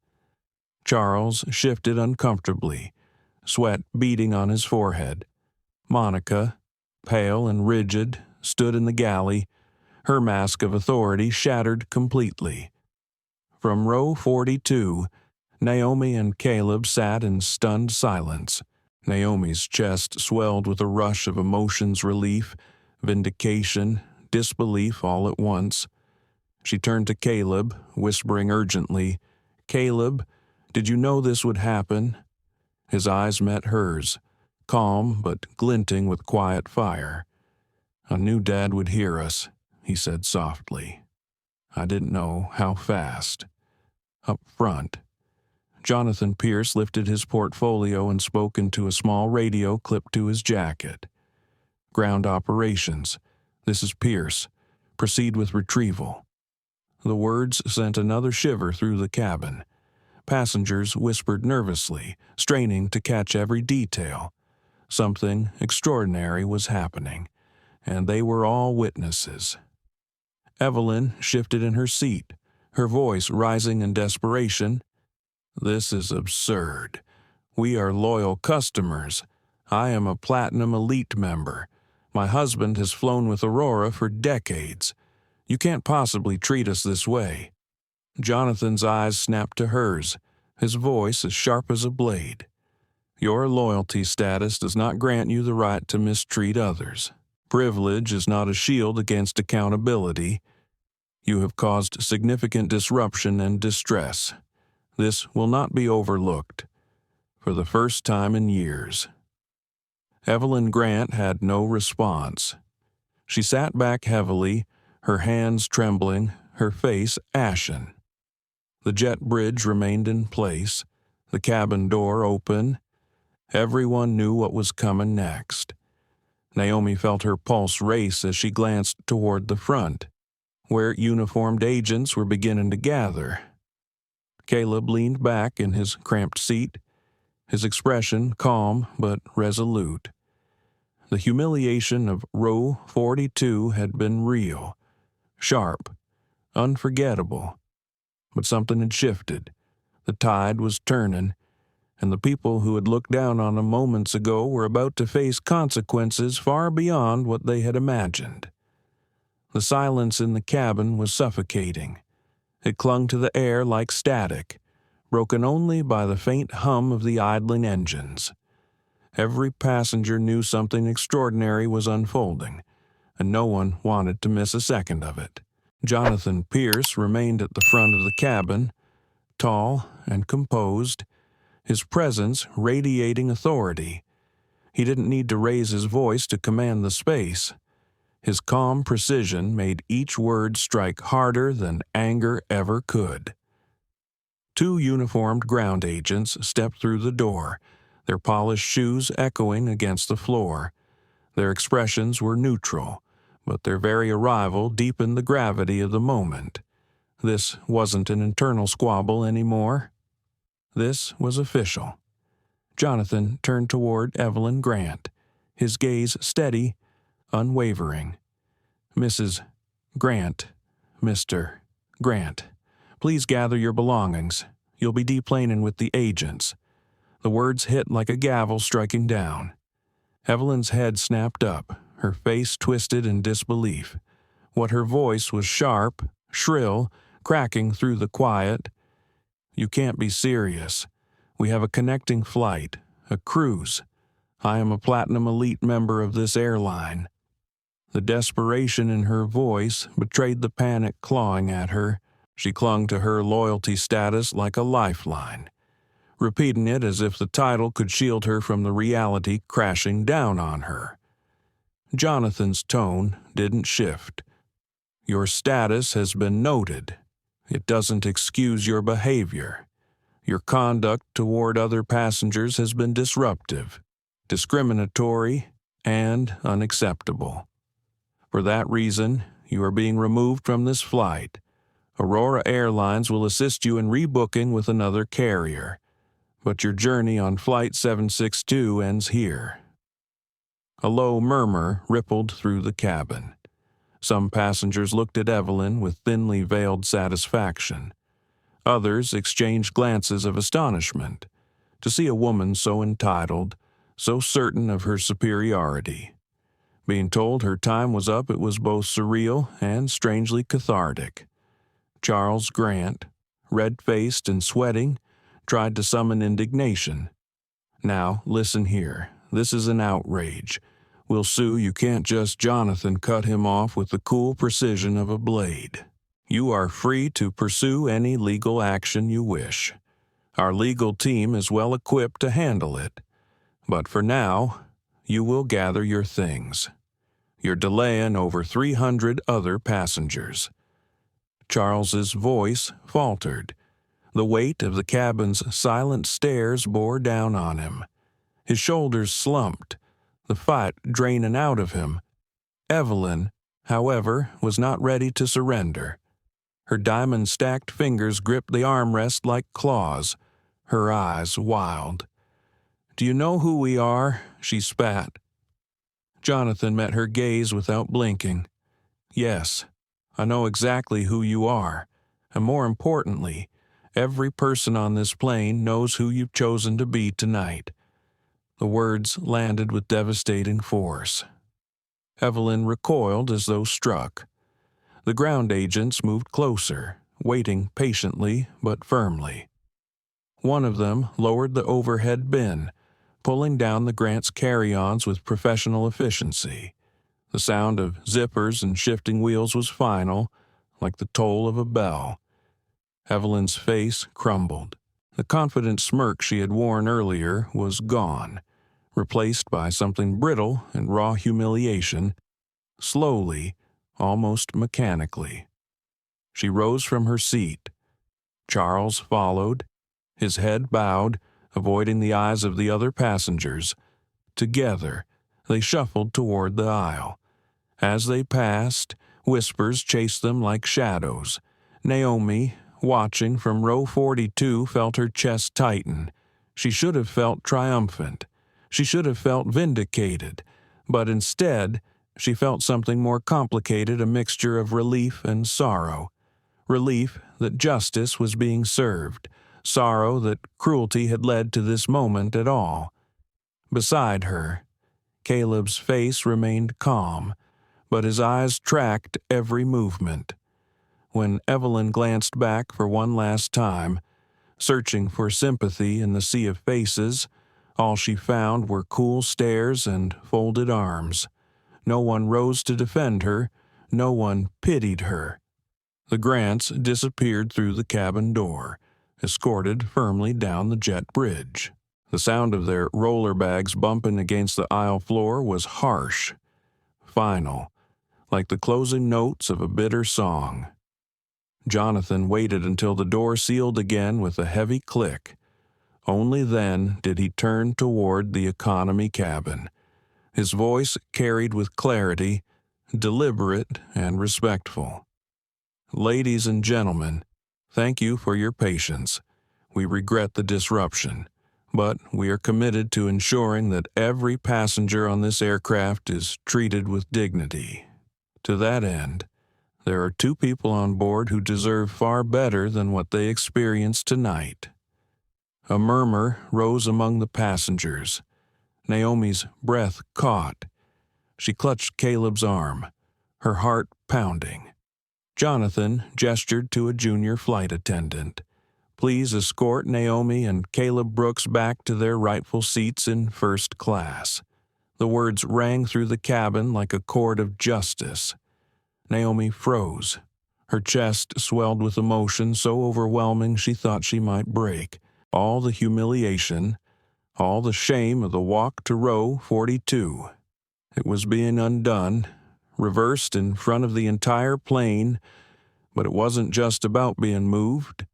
Charles shifted uncomfortably, sweat beading on his forehead. Monica, pale and rigid, stood in the galley, her mask of authority shattered completely. From row 42, Naomi and Caleb sat in stunned silence. Naomi's chest swelled with a rush of emotions, relief, vindication, disbelief all at once. She turned to Caleb, whispering urgently, "Caleb, did you know this would happen?" His eyes met hers, calm but glinting with quiet fire. "I knew Dad would hear us," he said softly. "I didn't know how fast." Up front, Jonathan Pierce lifted his portfolio and spoke into a small radio clipped to his jacket. "Ground operations. This is Pierce. Proceed with retrieval." The words sent another shiver through the cabin. Passengers whispered nervously, straining to catch every detail. Something extraordinary was happening, and they were all witnesses. Evelyn shifted in her seat, her voice rising in desperation. "This is absurd. We are loyal customers. I am a Platinum Elite member. My husband has flown with Aurora for decades. You can't possibly treat us this way." Jonathan's eyes snapped to hers, his voice as sharp as a blade. "Your loyalty status does not grant you the right to mistreat others. Privilege is not a shield against accountability. You have caused significant disruption and distress. This will not be overlooked. For the first time in years." Evelyn Grant had no response. She sat back heavily, her hands trembling, her face ashen. The jet bridge remained in place, the cabin door open. Everyone knew what was coming next. Naomi felt her pulse race as she glanced toward the front, where uniformed agents were beginning to gather. Caleb leaned back in his cramped seat, his expression calm but resolute. The humiliation of row 42 had been real, sharp, unforgettable. But something had shifted. The tide was turning, and the people who had looked down on them moments ago were about to face consequences far beyond what they had imagined. The silence in the cabin was suffocating. It clung to the air like static, broken only by the faint hum of the idling engines. Every passenger knew something extraordinary was unfolding, and no one wanted to miss a second of it. Jonathan Pierce remained at the front of the cabin, tall and composed, his presence radiating authority. He didn't need to raise his voice to command the space. His calm precision made each word strike harder than anger ever could. 2 uniformed ground agents stepped through the door, their polished shoes echoing against the floor. Their expressions were neutral, but their very arrival deepened the gravity of the moment. This wasn't an internal squabble anymore. This was official. Jonathan turned toward Evelyn Grant, his gaze steady, unwavering. "Mrs. Grant, Mr. Grant, please gather your belongings. You'll be deplaning with the agents." The words hit like a gavel striking down. Evelyn's head snapped up, her face twisted in disbelief. What her voice was sharp, shrill, cracking through the quiet. "You can't be serious. We have a connecting flight, a cruise. I am a Platinum Elite member of this airline." The desperation in her voice betrayed the panic clawing at her. She clung to her loyalty status like a lifeline, repeating it as if the title could shield her from the reality crashing down on her. Jonathan's tone didn't shift. "Your status has been noted. It doesn't excuse your behavior. Your conduct toward other passengers has been disruptive, discriminatory, and unacceptable. For that reason, you are being removed from this flight. Aurora Airlines will assist you in rebooking with another carrier, but your journey on Flight 762 ends here." A low murmur rippled through the cabin. Some passengers looked at Evelyn with thinly veiled satisfaction. Others exchanged glances of astonishment to see a woman so entitled, so certain of her superiority. Being told her time was up, it was both surreal and strangely cathartic. Charles Grant, red-faced and sweating, tried to summon indignation. "Now, listen here. This is an outrage. We'll sue. You can't just Jonathan cut him off with the cool precision of a blade. You are free to pursue any legal action you wish. Our legal team is well equipped to handle it. But for now, you will gather your things. You're delaying over 300 other passengers." Charles's voice faltered. The weight of the cabin's silent stairs bore down on him. His shoulders slumped, the fight draining out of him. Evelyn, however, was not ready to surrender. Her diamond-stacked fingers gripped the armrest like claws, her eyes wild. "Do you know who we are?" she spat. Jonathan met her gaze without blinking. "Yes, I know exactly who you are, and more importantly, every person on this plane knows who you've chosen to be tonight." The words landed with devastating force. Evelyn recoiled as though struck. The ground agents moved closer, waiting patiently but firmly. One of them lowered the overhead bin, pulling down the Grant's carry-ons with professional efficiency. The sound of zippers and shifting wheels was final, like the toll of a bell. Evelyn's face crumbled. The confident smirk she had worn earlier was gone, replaced by something brittle and raw humiliation. Slowly, almost mechanically, she rose from her seat. Charles followed, his head bowed, avoiding the eyes of the other passengers. Together, they shuffled toward the aisle. As they passed, whispers chased them like shadows. Naomi, watching from row 42, felt her chest tighten. She should have felt triumphant. She should have felt vindicated. But instead, she felt something more complicated, a mixture of relief and sorrow. Relief that justice was being served. Sorrow that cruelty had led to this moment at all. Beside her, Caleb's face remained calm, but his eyes tracked every movement. When Evelyn glanced back for one last time, searching for sympathy in the sea of faces, all she found were cool stares and folded arms. No one rose to defend her. No one pitied her. The Grants disappeared through the cabin door, escorted firmly down the jet bridge. The sound of their roller bags bumping against the aisle floor was harsh, final, like the closing notes of a bitter song. Jonathan waited until the door sealed again with a heavy click. Only then did he turn toward the economy cabin. His voice carried with clarity, deliberate and respectful. "Ladies and gentlemen, thank you for your patience. We regret the disruption, but we are committed to ensuring that every passenger on this aircraft is treated with dignity. To that end, there are 2 people on board who deserve far better than what they experienced tonight." A murmur rose among the passengers. Naomi's breath caught. She clutched Caleb's arm, her heart pounding. Jonathan gestured to a junior flight attendant. "Please escort Naomi and Caleb Brooks back to their rightful seats in first class." The words rang through the cabin like a chord of justice. Naomi froze. Her chest swelled with emotion so overwhelming she thought she might break. All the humiliation, all the shame of the walk to row 42. It was being undone, reversed in front of the entire plane, but it wasn't just about being moved.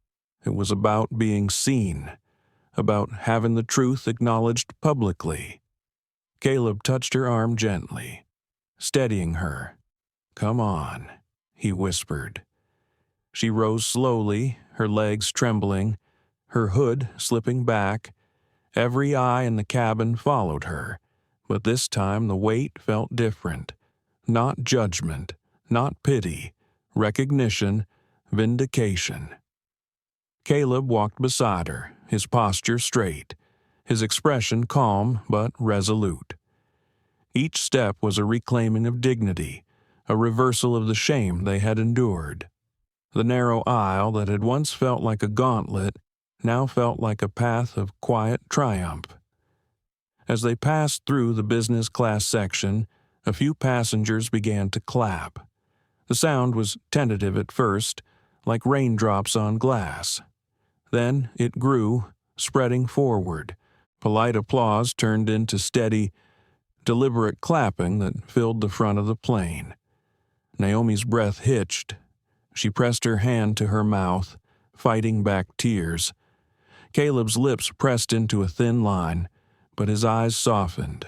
It was about being seen, about having the truth acknowledged publicly. Caleb touched her arm gently, steadying her. "Come on," he whispered. She rose slowly, her legs trembling, her hood slipping back. Every eye in the cabin followed her, but this time the weight felt different. Not judgment, not pity, recognition, vindication. Caleb walked beside her, his posture straight, his expression calm but resolute. Each step was a reclaiming of dignity, a reversal of the shame they had endured. The narrow aisle that had once felt like a gauntlet now felt like a path of quiet triumph. As they passed through the business class section, a few passengers began to clap. The sound was tentative at first, like raindrops on glass. Then it grew, spreading forward. Polite applause turned into steady, deliberate clapping that filled the front of the plane. Naomi's breath hitched. She pressed her hand to her mouth, fighting back tears. Caleb's lips pressed into a thin line, but his eyes softened.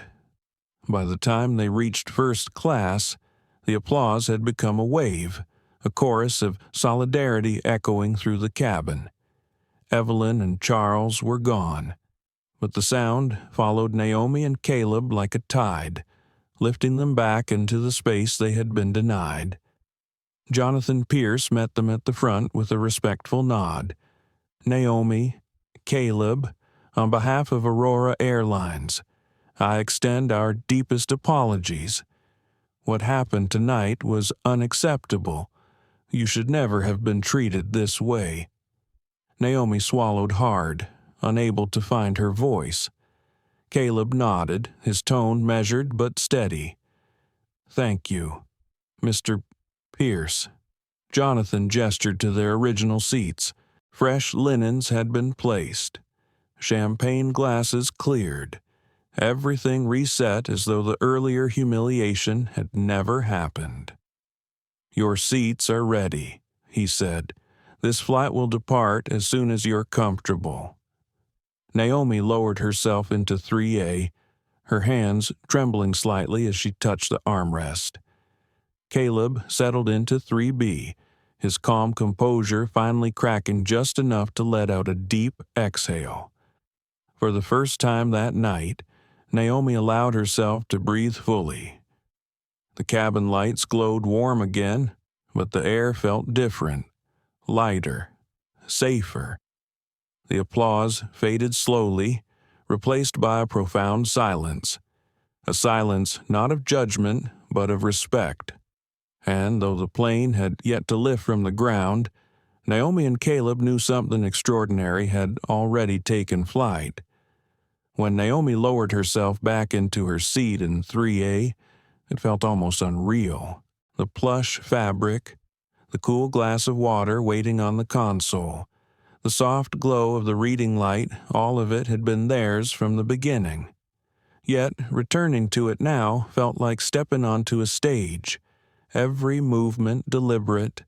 By the time they reached first class, the applause had become a wave, a chorus of solidarity echoing through the cabin. Evelyn and Charles were gone, but the sound followed Naomi and Caleb like a tide, lifting them back into the space they had been denied. Jonathan Pierce met them at the front with a respectful nod. "Naomi, Caleb, on behalf of Aurora Airlines, I extend our deepest apologies. What happened tonight was unacceptable. You should never have been treated this way." Naomi swallowed hard, unable to find her voice. Caleb nodded, his tone measured but steady. "Thank you, Mr. Pierce." Jonathan gestured to their original seats. Fresh linens had been placed. Champagne glasses cleared. Everything reset as though the earlier humiliation had never happened. "Your seats are ready," he said. "This flight will depart as soon as you're comfortable." Naomi lowered herself into 3A, her hands trembling slightly as she touched the armrest. Caleb settled into 3B, his calm composure finally cracking just enough to let out a deep exhale. For the first time that night, Naomi allowed herself to breathe fully. The cabin lights glowed warm again, but the air felt different, lighter, safer. The applause faded slowly, replaced by a profound silence. A silence not of judgment, but of respect. And though the plane had yet to lift from the ground, Naomi and Caleb knew something extraordinary had already taken flight. When Naomi lowered herself back into her seat in 3A, it felt almost unreal. The plush fabric, the cool glass of water waiting on the console, the soft glow of the reading light, all of it had been theirs from the beginning. Yet, returning to it now felt like stepping onto a stage, every movement deliberate,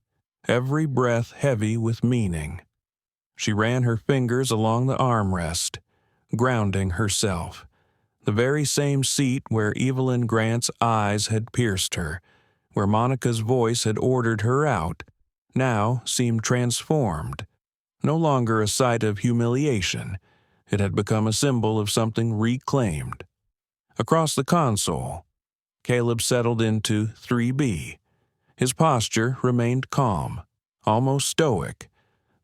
every breath heavy with meaning. She ran her fingers along the armrest, grounding herself. The very same seat where Evelyn Grant's eyes had pierced her, where Monica's voice had ordered her out, now seemed transformed. No longer a site of humiliation, it had become a symbol of something reclaimed. Across the console, Caleb settled into 3B. His posture remained calm, almost stoic,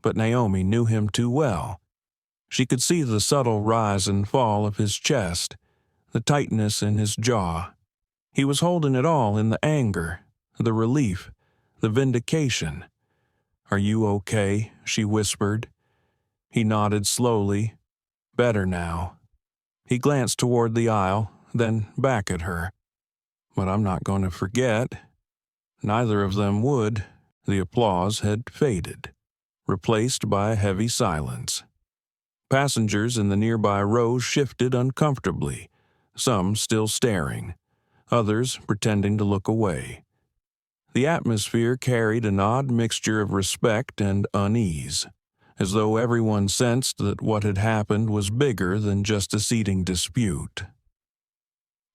but Naomi knew him too well. She could see the subtle rise and fall of his chest, the tightness in his jaw. He was holding it all in the anger, the relief, the vindication. "Are you okay?" she whispered. He nodded slowly. "Better now." He glanced toward the aisle, then back at her. "But I'm not going to forget." Neither of them would. The applause had faded, replaced by a heavy silence. Passengers in the nearby rows shifted uncomfortably, some still staring, others pretending to look away. The atmosphere carried an odd mixture of respect and unease, as though everyone sensed that what had happened was bigger than just a seating dispute.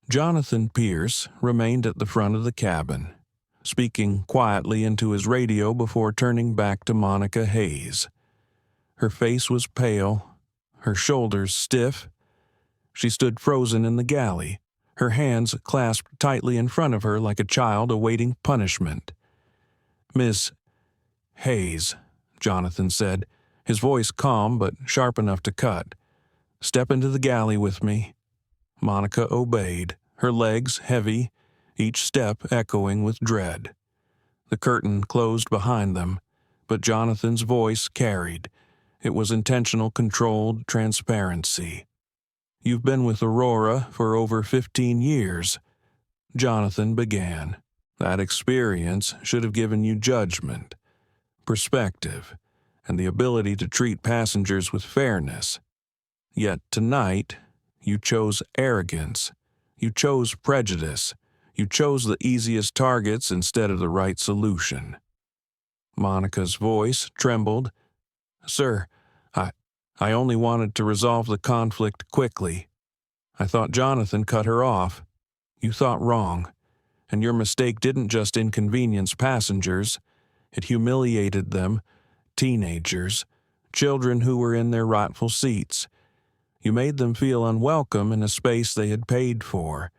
Jonathan Pierce remained at the front of the cabin, speaking quietly into his radio before turning back to Monica Hayes. Her face was pale, her shoulders stiff. She stood frozen in the galley, her hands clasped tightly in front of her like a child awaiting punishment. "Miss Hayes," Jonathan said, his voice calm but sharp enough to cut. "Step into the galley with me." Monica obeyed, her legs heavy, each step echoing with dread. The curtain closed behind them, but Jonathan's voice carried. It was intentional, controlled transparency. "You've been with Aurora for over 15 years. Jonathan began. "That experience should have given you judgment, perspective, and the ability to treat passengers with fairness. Yet tonight, you chose arrogance. You chose prejudice. You chose the easiest targets instead of the right solution." Monica's voice trembled. "Sir, I only wanted to resolve the conflict quickly. I thought Jonathan cut her off. You thought wrong. And your mistake didn't just inconvenience passengers. It humiliated them, teenagers, children who were in their rightful seats. You made them feel unwelcome in a space they had paid for.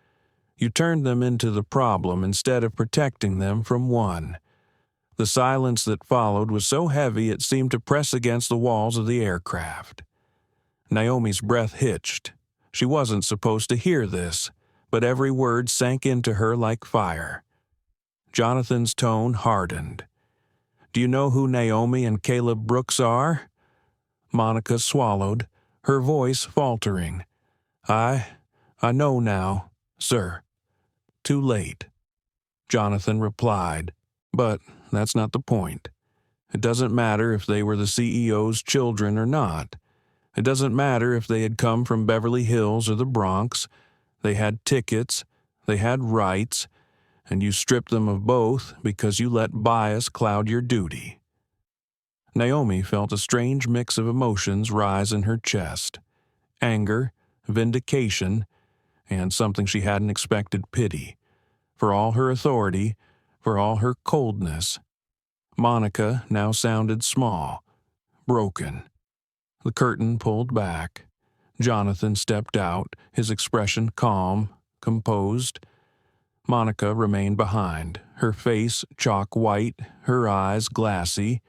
You turned them into the problem instead of protecting them from one." The silence that followed was so heavy it seemed to press against the walls of the aircraft. Naomi's breath hitched. She wasn't supposed to hear this, but every word sank into her like fire. Jonathan's tone hardened. "Do you know who Naomi and Caleb Brooks are?" Monica swallowed, her voice faltering. I know now, sir." "Too late," Jonathan replied. "But that's not the point. It doesn't matter if they were the CEO's children or not. It doesn't matter if they had come from Beverly Hills or the Bronx. They had tickets, they had rights, and you stripped them of both because you let bias cloud your duty." Naomi felt a strange mix of emotions rise in her chest. Anger, vindication, and something she hadn't expected, pity. For all her authority, for all her coldness. Monica now sounded small, broken. The curtain pulled back. Jonathan stepped out, his expression calm, composed. Monica remained behind, her face chalk white, her eyes glassy.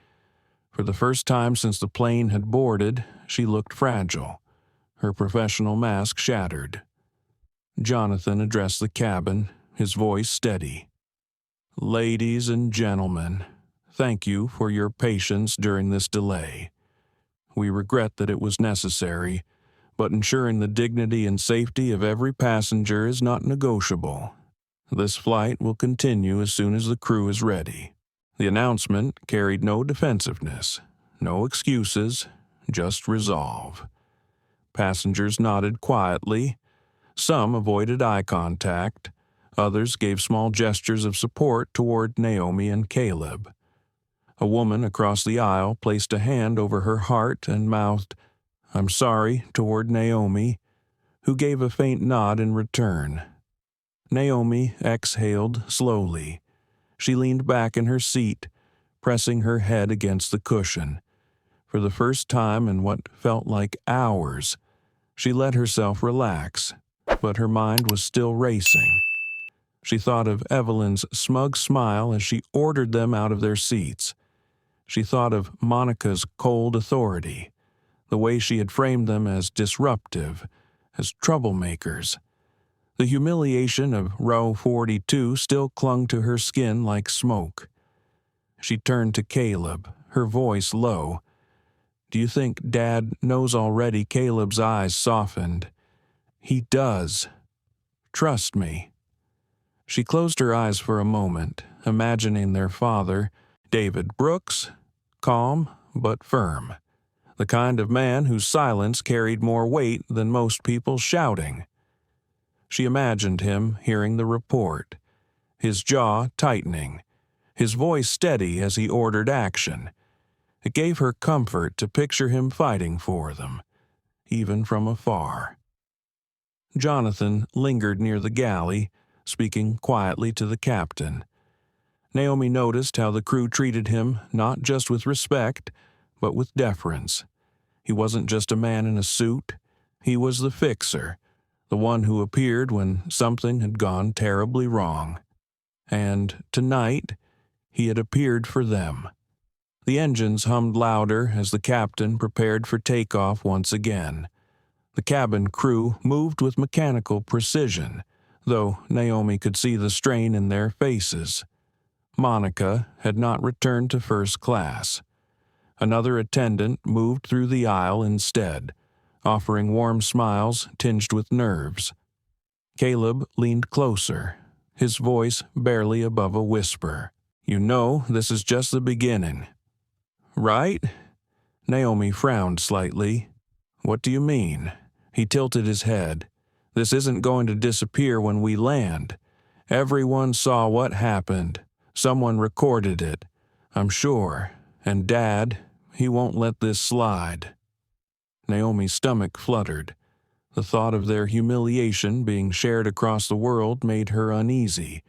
For the first time since the plane had boarded, she looked fragile, her professional mask shattered. Jonathan addressed the cabin, his voice steady. Ladies and gentlemen, thank you for your patience during this delay. We regret that it was necessary, but ensuring the dignity and safety of every passenger is not negotiable. This flight will continue as soon as the crew is ready. The announcement carried no defensiveness, no excuses, just resolve. Passengers nodded quietly. Some avoided eye contact. Others gave small gestures of support toward Naomi and Caleb. A woman across the aisle placed a hand over her heart and mouthed, "I'm sorry," toward Naomi, who gave a faint nod in return. Naomi exhaled slowly. She leaned back in her seat, pressing her head against the cushion. For the first time in what felt like hours, she let herself relax, but her mind was still racing. She thought of Evelyn's smug smile as she ordered them out of their seats. She thought of Monica's cold authority, the way she had framed them as disruptive, as troublemakers. The humiliation of row 42 still clung to her skin like smoke. She turned to Caleb, her voice low. "Do you think Dad knows already?" Caleb's eyes softened. "He does. Trust me." She closed her eyes for a moment, imagining their father, David Brooks, calm but firm, the kind of man whose silence carried more weight than most people's shouting. She imagined him hearing the report, his jaw tightening, his voice steady as he ordered action. It gave her comfort to picture him fighting for them, even from afar. Jonathan lingered near the galley, speaking quietly to the captain. Naomi noticed how the crew treated him not just with respect, but with deference. He wasn't just a man in a suit. He was the fixer, the one who appeared when something had gone terribly wrong. And tonight, he had appeared for them. The engines hummed louder as the captain prepared for takeoff once again. The cabin crew moved with mechanical precision, though Naomi could see the strain in their faces. Monica had not returned to first class. Another attendant moved through the aisle instead, offering warm smiles tinged with nerves. Caleb leaned closer, his voice barely above a whisper. "You know, this is just the beginning." "Right?" Naomi frowned slightly. "What do you mean?" He tilted his head. "This isn't going to disappear when we land. Everyone saw what happened. Someone recorded it, I'm sure. And Dad, he won't let this slide." Naomi's stomach fluttered. The thought of their humiliation being shared across the world made her uneasy.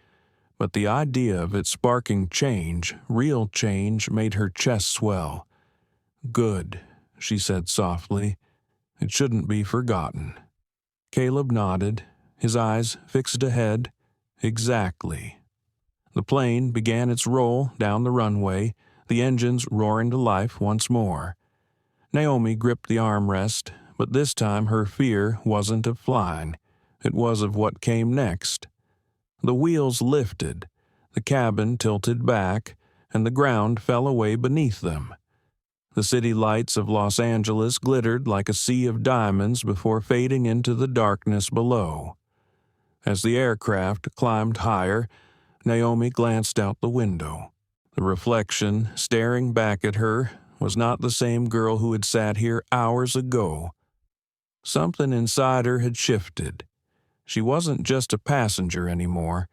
But the idea of it sparking change, real change, made her chest swell. "Good," she said softly. "It shouldn't be forgotten." Caleb nodded, his eyes fixed ahead. "Exactly." The plane began its roll down the runway, the engines roaring to life once more. Naomi gripped the armrest, but this time her fear wasn't of flying. It was of what came next. The wheels lifted, the cabin tilted back, and the ground fell away beneath them. The city lights of Los Angeles glittered like a sea of diamonds before fading into the darkness below. As the aircraft climbed higher, Naomi glanced out the window. The reflection, staring back at her, was not the same girl who had sat here hours ago. Something inside her had shifted. She wasn't just a passenger anymore.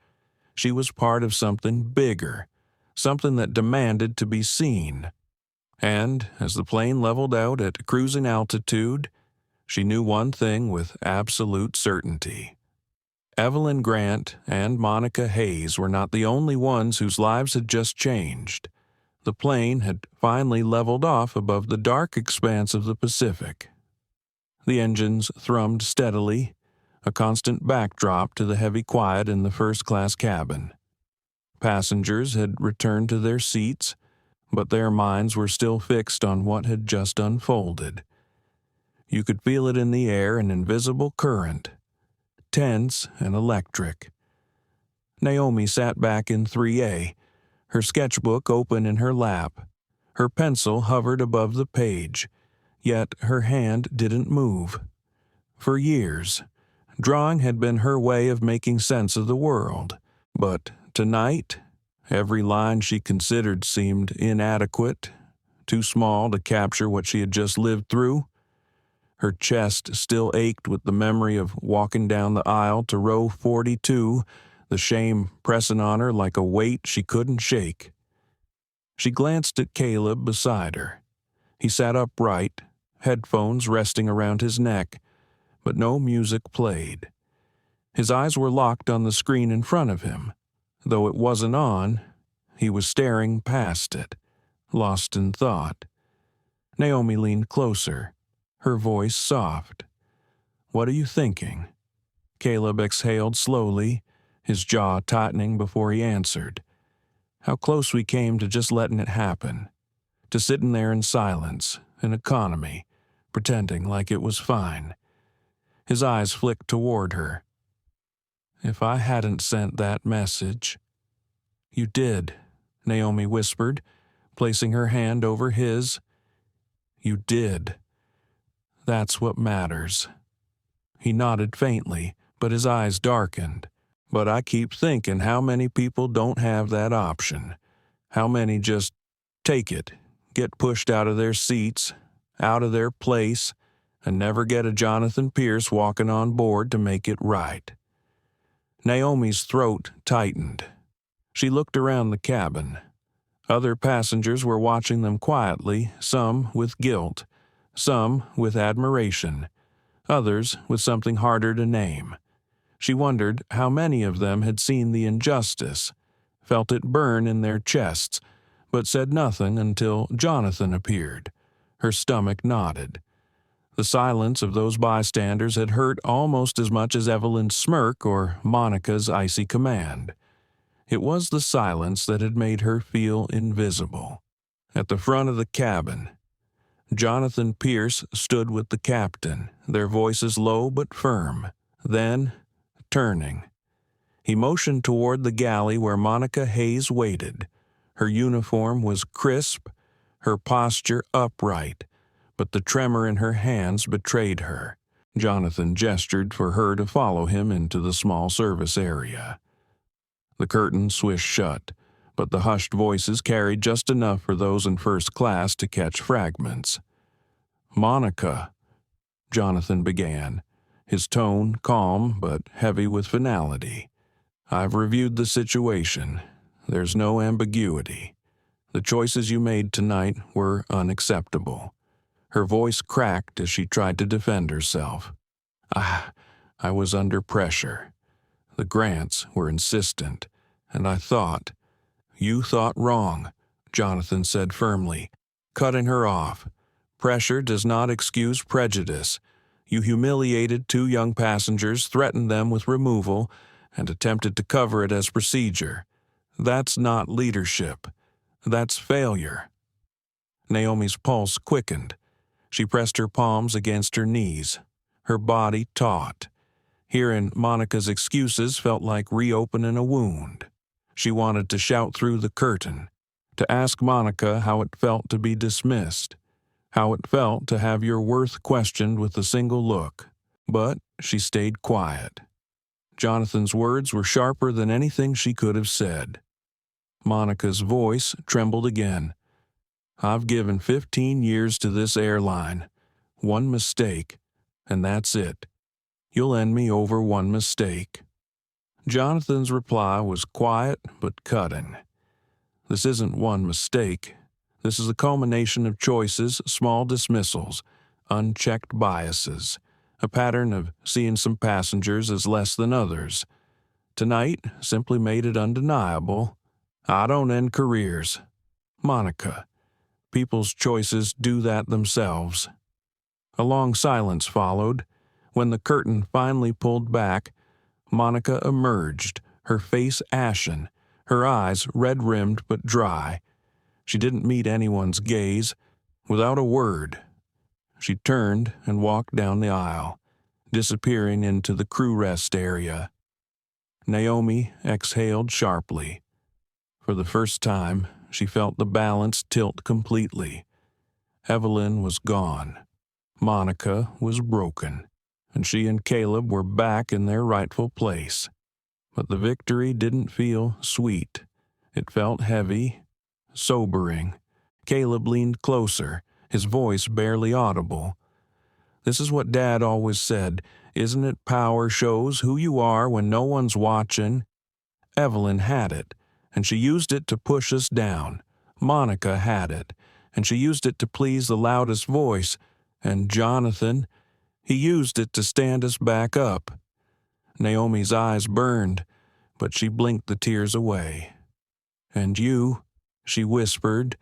She was part of something bigger, something that demanded to be seen. And, as the plane leveled out at cruising altitude, she knew one thing with absolute certainty. Evelyn Grant and Monica Hayes were not the only ones whose lives had just changed. The plane had finally leveled off above the dark expanse of the Pacific. The engines thrummed steadily, a constant backdrop to the heavy quiet in the first-class cabin. Passengers had returned to their seats, but their minds were still fixed on what had just unfolded. You could feel it in the air, an invisible current, tense and electric. Naomi sat back in 3A, her sketchbook open in her lap. Her pencil hovered above the page, yet her hand didn't move. For years, drawing had been her way of making sense of the world. But tonight, every line she considered seemed inadequate, too small to capture what she had just lived through. Her chest still ached with the memory of walking down the aisle to row 42, the shame pressing on her like a weight she couldn't shake. She glanced at Caleb beside her. He sat upright, headphones resting around his neck, but no music played. His eyes were locked on the screen in front of him. Though it wasn't on, he was staring past it, lost in thought. Naomi leaned closer, her voice soft. "What are you thinking?" Caleb exhaled slowly, his jaw tightening before he answered. How close we came to just letting it happen, to sitting there in silence, in economy, pretending like it was fine. His eyes flicked toward her. "If I hadn't sent that message—" "You did," Naomi whispered, placing her hand over his. "You did. That's what matters." He nodded faintly, but his eyes darkened. "But I keep thinking how many people don't have that option. How many just take it, get pushed out of their seats, out of their place, and never get a Jonathan Pierce walking on board to make it right." Naomi's throat tightened. She looked around the cabin. Other passengers were watching them quietly, some with guilt, some with admiration, others with something harder to name. She wondered how many of them had seen the injustice, felt it burn in their chests, but said nothing until Jonathan appeared. Her stomach knotted. The silence of those bystanders had hurt almost as much as Evelyn's smirk or Monica's icy command. It was the silence that had made her feel invisible. At the front of the cabin, Jonathan Pierce stood with the captain, their voices low but firm. Then, turning, he motioned toward the galley where Monica Hayes waited. Her uniform was crisp, her posture upright, but the tremor in her hands betrayed her. Jonathan gestured for her to follow him into the small service area. The curtain swished shut, but the hushed voices carried just enough for those in first class to catch fragments. "Monica," Jonathan began, his tone calm but heavy with finality. "I've reviewed the situation. There's no ambiguity. The choices you made tonight were unacceptable." Her voice cracked as she tried to defend herself. I was under pressure. The Grants were insistent, and I thought—" "You thought wrong," Jonathan said firmly, cutting her off. "Pressure does not excuse prejudice. You humiliated 2 young passengers, threatened them with removal, and attempted to cover it as procedure. That's not leadership. That's failure." Naomi's pulse quickened. She pressed her palms against her knees, her body taut. Hearing Monica's excuses felt like reopening a wound. She wanted to shout through the curtain, to ask Monica how it felt to be dismissed, how it felt to have your worth questioned with a single look. But she stayed quiet. Jonathan's words were sharper than anything she could have said. Monica's voice trembled again. "I've given 15 years to this airline. One mistake, and that's it. You'll end me over one mistake." Jonathan's reply was quiet but cutting. "This isn't one mistake. This is a culmination of choices, small dismissals, unchecked biases, a pattern of seeing some passengers as less than others. Tonight simply made it undeniable. I don't end careers. Monica, people's choices do that themselves." A long silence followed. When the curtain finally pulled back, Monica emerged, her face ashen, her eyes red-rimmed but dry. She didn't meet anyone's gaze. Without a word, she turned and walked down the aisle, disappearing into the crew rest area. Naomi exhaled sharply. For the first time, she felt the balance tilt completely. Evelyn was gone. Monica was broken, and she and Caleb were back in their rightful place. But the victory didn't feel sweet. It felt heavy, sobering. Caleb leaned closer, his voice barely audible. "This is what Dad always said. Isn't it power shows who you are when no one's watching?" Evelyn had it, and she used it to push us down. Monica had it, and she used it to please the loudest voice. And Jonathan, he used it to stand us back up. Naomi's eyes burned, but she blinked the tears away. "And you," she whispered,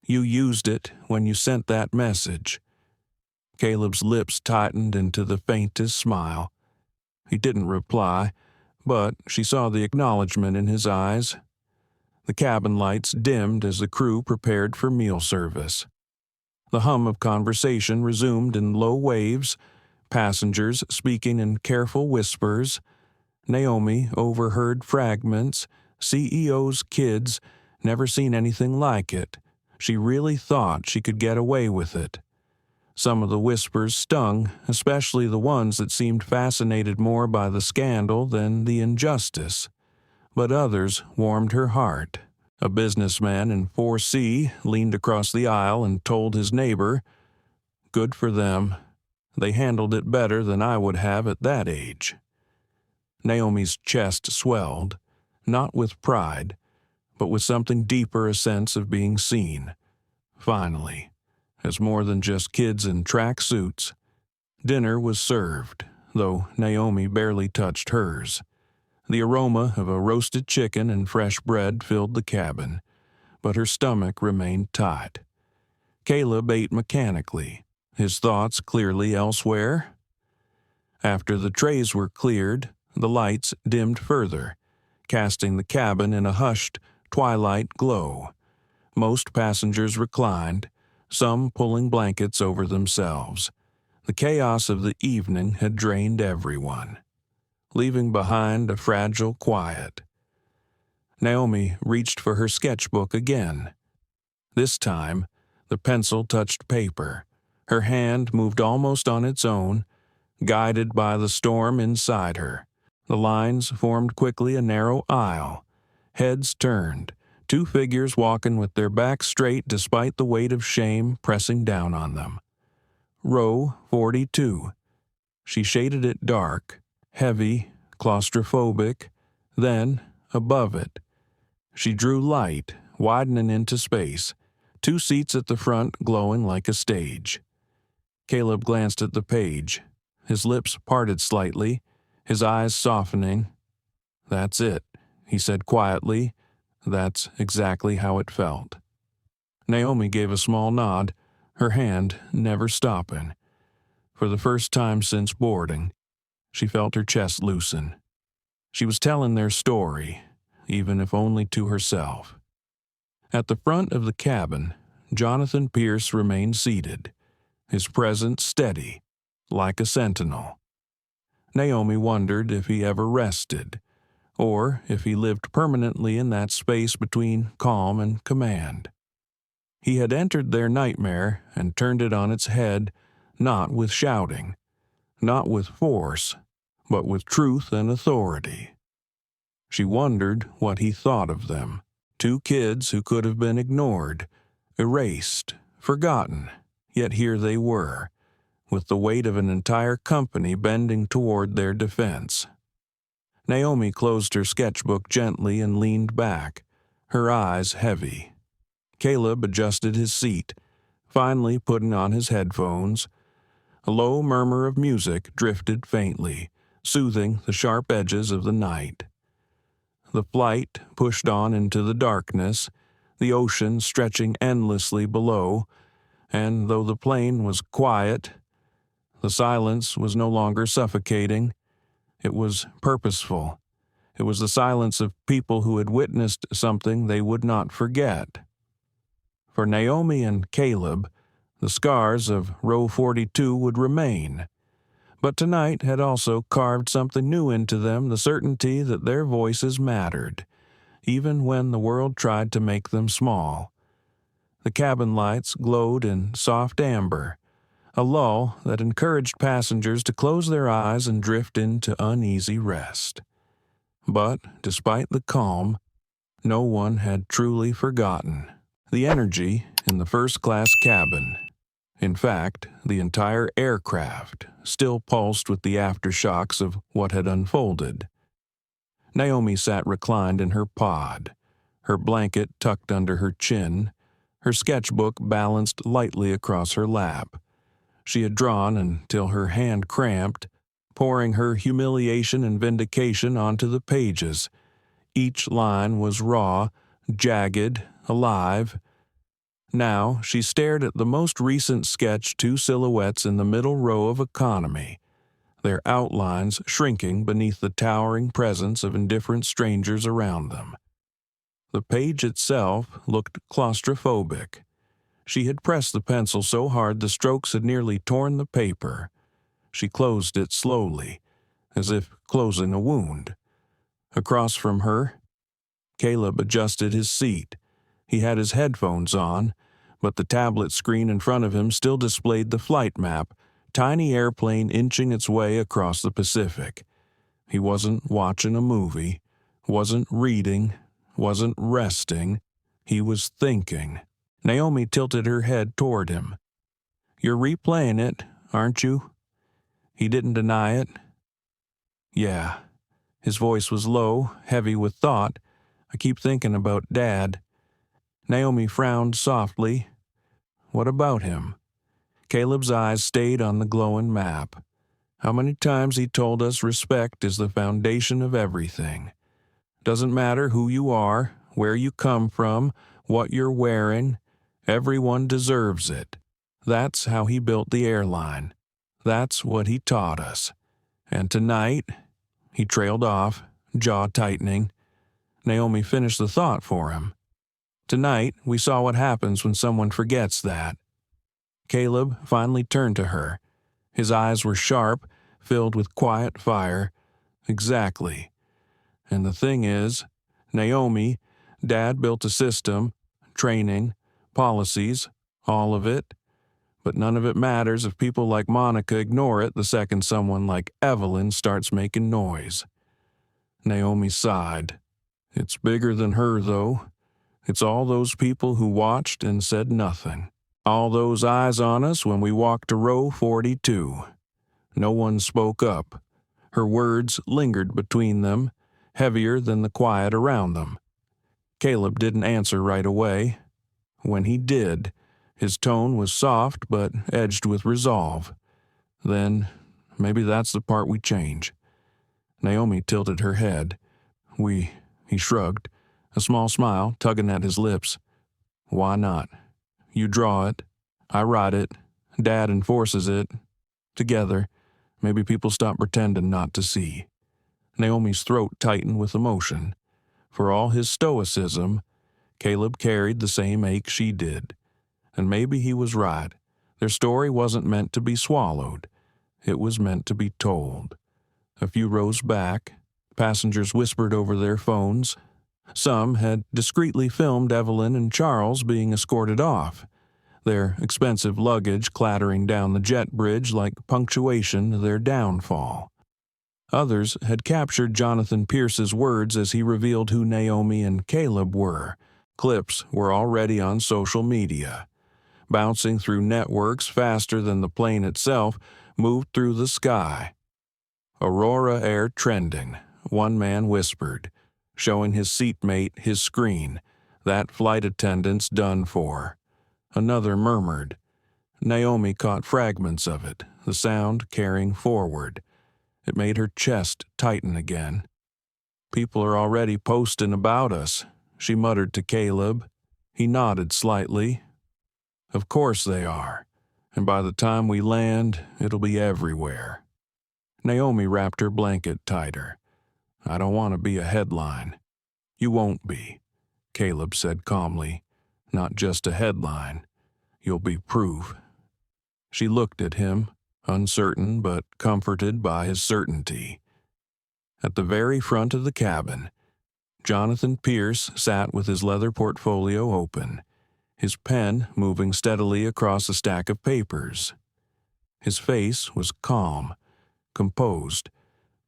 "you used it when you sent that message." Caleb's lips tightened into the faintest smile. He didn't reply, but she saw the acknowledgement in his eyes. The cabin lights dimmed as the crew prepared for meal service. The hum of conversation resumed in low waves, passengers speaking in careful whispers. Naomi overheard fragments. CEO's kids, never seen anything like it. She really thought she could get away with it. Some of the whispers stung, especially the ones that seemed fascinated more by the scandal than the injustice. But others warmed her heart. A businessman in 4C leaned across the aisle and told his neighbor, "Good for them. They handled it better than I would have at that age." Naomi's chest swelled, not with pride, but with something deeper, a sense of being seen. Finally, as more than just kids in track suits. Dinner was served, though Naomi barely touched hers. The aroma of a roasted chicken and fresh bread filled the cabin, but her stomach remained tight. Caleb ate mechanically, his thoughts clearly elsewhere. After the trays were cleared, the lights dimmed further, casting the cabin in a hushed, twilight glow. Most passengers reclined, some pulling blankets over themselves. The chaos of the evening had drained everyone, leaving behind a fragile quiet. Naomi reached for her sketchbook again. This time, the pencil touched paper. Her hand moved almost on its own, guided by the storm inside her. The lines formed quickly a narrow aisle. Heads turned, two figures walking with their backs straight despite the weight of shame pressing down on them. Row 42. She shaded it dark, heavy, claustrophobic. Then, above it, she drew light, widening into space, two seats at the front glowing like a stage. Caleb glanced at the page, his lips parted slightly, his eyes softening. "That's it," he said quietly. "That's exactly how it felt." Naomi gave a small nod, her hand never stopping. For the first time since boarding, she felt her chest loosen. She was telling their story, even if only to herself. At the front of the cabin, Jonathan Pierce remained seated, his presence steady, like a sentinel. Naomi wondered if he ever rested, or if he lived permanently in that space between calm and command. He had entered their nightmare and turned it on its head, not with shouting, not with force, but with truth and authority. She wondered what he thought of them. Two kids who could have been ignored, erased, forgotten, yet here they were, with the weight of an entire company bending toward their defense. Naomi closed her sketchbook gently and leaned back, her eyes heavy. Caleb adjusted his seat, finally putting on his headphones. A low murmur of music drifted faintly, soothing the sharp edges of the night. The flight pushed on into the darkness, the ocean stretching endlessly below, and though the plane was quiet, the silence was no longer suffocating. It was purposeful. It was the silence of people who had witnessed something they would not forget. For Naomi and Caleb, the scars of Row 42 would remain, But tonight had also carved something new into them, the certainty that their voices mattered, even when the world tried to make them small. The cabin lights glowed in soft amber, a lull that encouraged passengers to close their eyes and drift into uneasy rest. But, despite the calm, no one had truly forgotten the energy in the first-class cabin. In fact, the entire aircraft still pulsed with the aftershocks of what had unfolded. Naomi sat reclined in her pod, her blanket tucked under her chin, her sketchbook balanced lightly across her lap. She had drawn until her hand cramped, pouring her humiliation and vindication onto the pages. Each line was raw, jagged, alive. Now she stared at the most recent sketch, two silhouettes in the middle row of economy, their outlines shrinking beneath the towering presence of indifferent strangers around them. The page itself looked claustrophobic. She had pressed the pencil so hard the strokes had nearly torn the paper. She closed it slowly, as if closing a wound. Across from her, Caleb adjusted his seat. He had his headphones on, but the tablet screen in front of him still displayed the flight map, tiny airplane inching its way across the Pacific. He wasn't watching a movie, wasn't reading, wasn't resting. He was thinking. Naomi tilted her head toward him. "You're replaying it, aren't you?" He didn't deny it. "Yeah." His voice was low, heavy with thought. "I keep thinking about Dad." Naomi frowned softly. "What about him?" Caleb's eyes stayed on the glowing map. "How many times he told us respect is the foundation of everything. Doesn't matter who you are, where you come from, what you're wearing, everyone deserves it. That's how he built the airline. That's what he taught us. And tonight," he trailed off, jaw tightening. Naomi finished the thought for him. "Tonight, we saw what happens when someone forgets that." Caleb finally turned to her. His eyes were sharp, filled with quiet fire. "Exactly. And the thing is, Naomi, Dad built a system, training, policies, all of it. But none of it matters if people like Monica ignore it the second someone like Evelyn starts making noise." Naomi sighed. "It's bigger than her, though. It's all those people who watched and said nothing. All those eyes on us when we walked to row 42. No one spoke up. Her words lingered between them, heavier than the quiet around them. Caleb didn't answer right away. When he did, his tone was soft but edged with resolve. Then, maybe that's the part we change." Naomi tilted her head. He shrugged, a small smile tugging at his lips. "Why not? You draw it, I write it, Dad enforces it. Together, maybe people stop pretending not to see." Naomi's throat tightened with emotion. For all his stoicism, Caleb carried the same ache she did. And maybe he was right. Their story wasn't meant to be swallowed. It was meant to be told. A few rows back, passengers whispered over their phones. Some had discreetly filmed Evelyn and Charles being escorted off, their expensive luggage clattering down the jet bridge like punctuation to their downfall. Others had captured Jonathan Pierce's words as he revealed who Naomi and Caleb were. Clips were already on social media. Bouncing through networks faster than the plane itself, moved through the sky. "Aurora Air trending," one man whispered, showing his seatmate his screen. "That flight attendant's done for." Another murmured. Naomi caught fragments of it, the sound carrying forward. It made her chest tighten again. "People are already posting about us," she muttered to Caleb. He nodded slightly. "Of course they are. And by the time we land, it'll be everywhere." Naomi wrapped her blanket tighter. "I don't want to be a headline." "You won't be," Caleb said calmly. "Not just a headline. You'll be proof." She looked at him, uncertain but comforted by his certainty. At the very front of the cabin, Jonathan Pierce sat with his leather portfolio open, his pen moving steadily across a stack of papers. His face was calm, composed,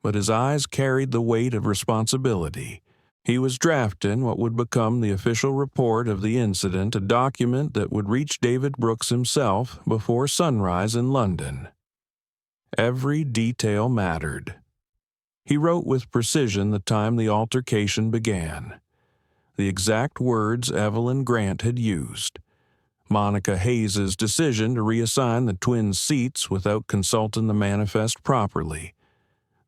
but his eyes carried the weight of responsibility. He was drafting what would become the official report of the incident, a document that would reach David Brooks himself before sunrise in London. Every detail mattered. He wrote with precision the time the altercation began, the exact words Evelyn Grant had used, Monica Hayes's decision to reassign the twins' seats without consulting the manifest properly,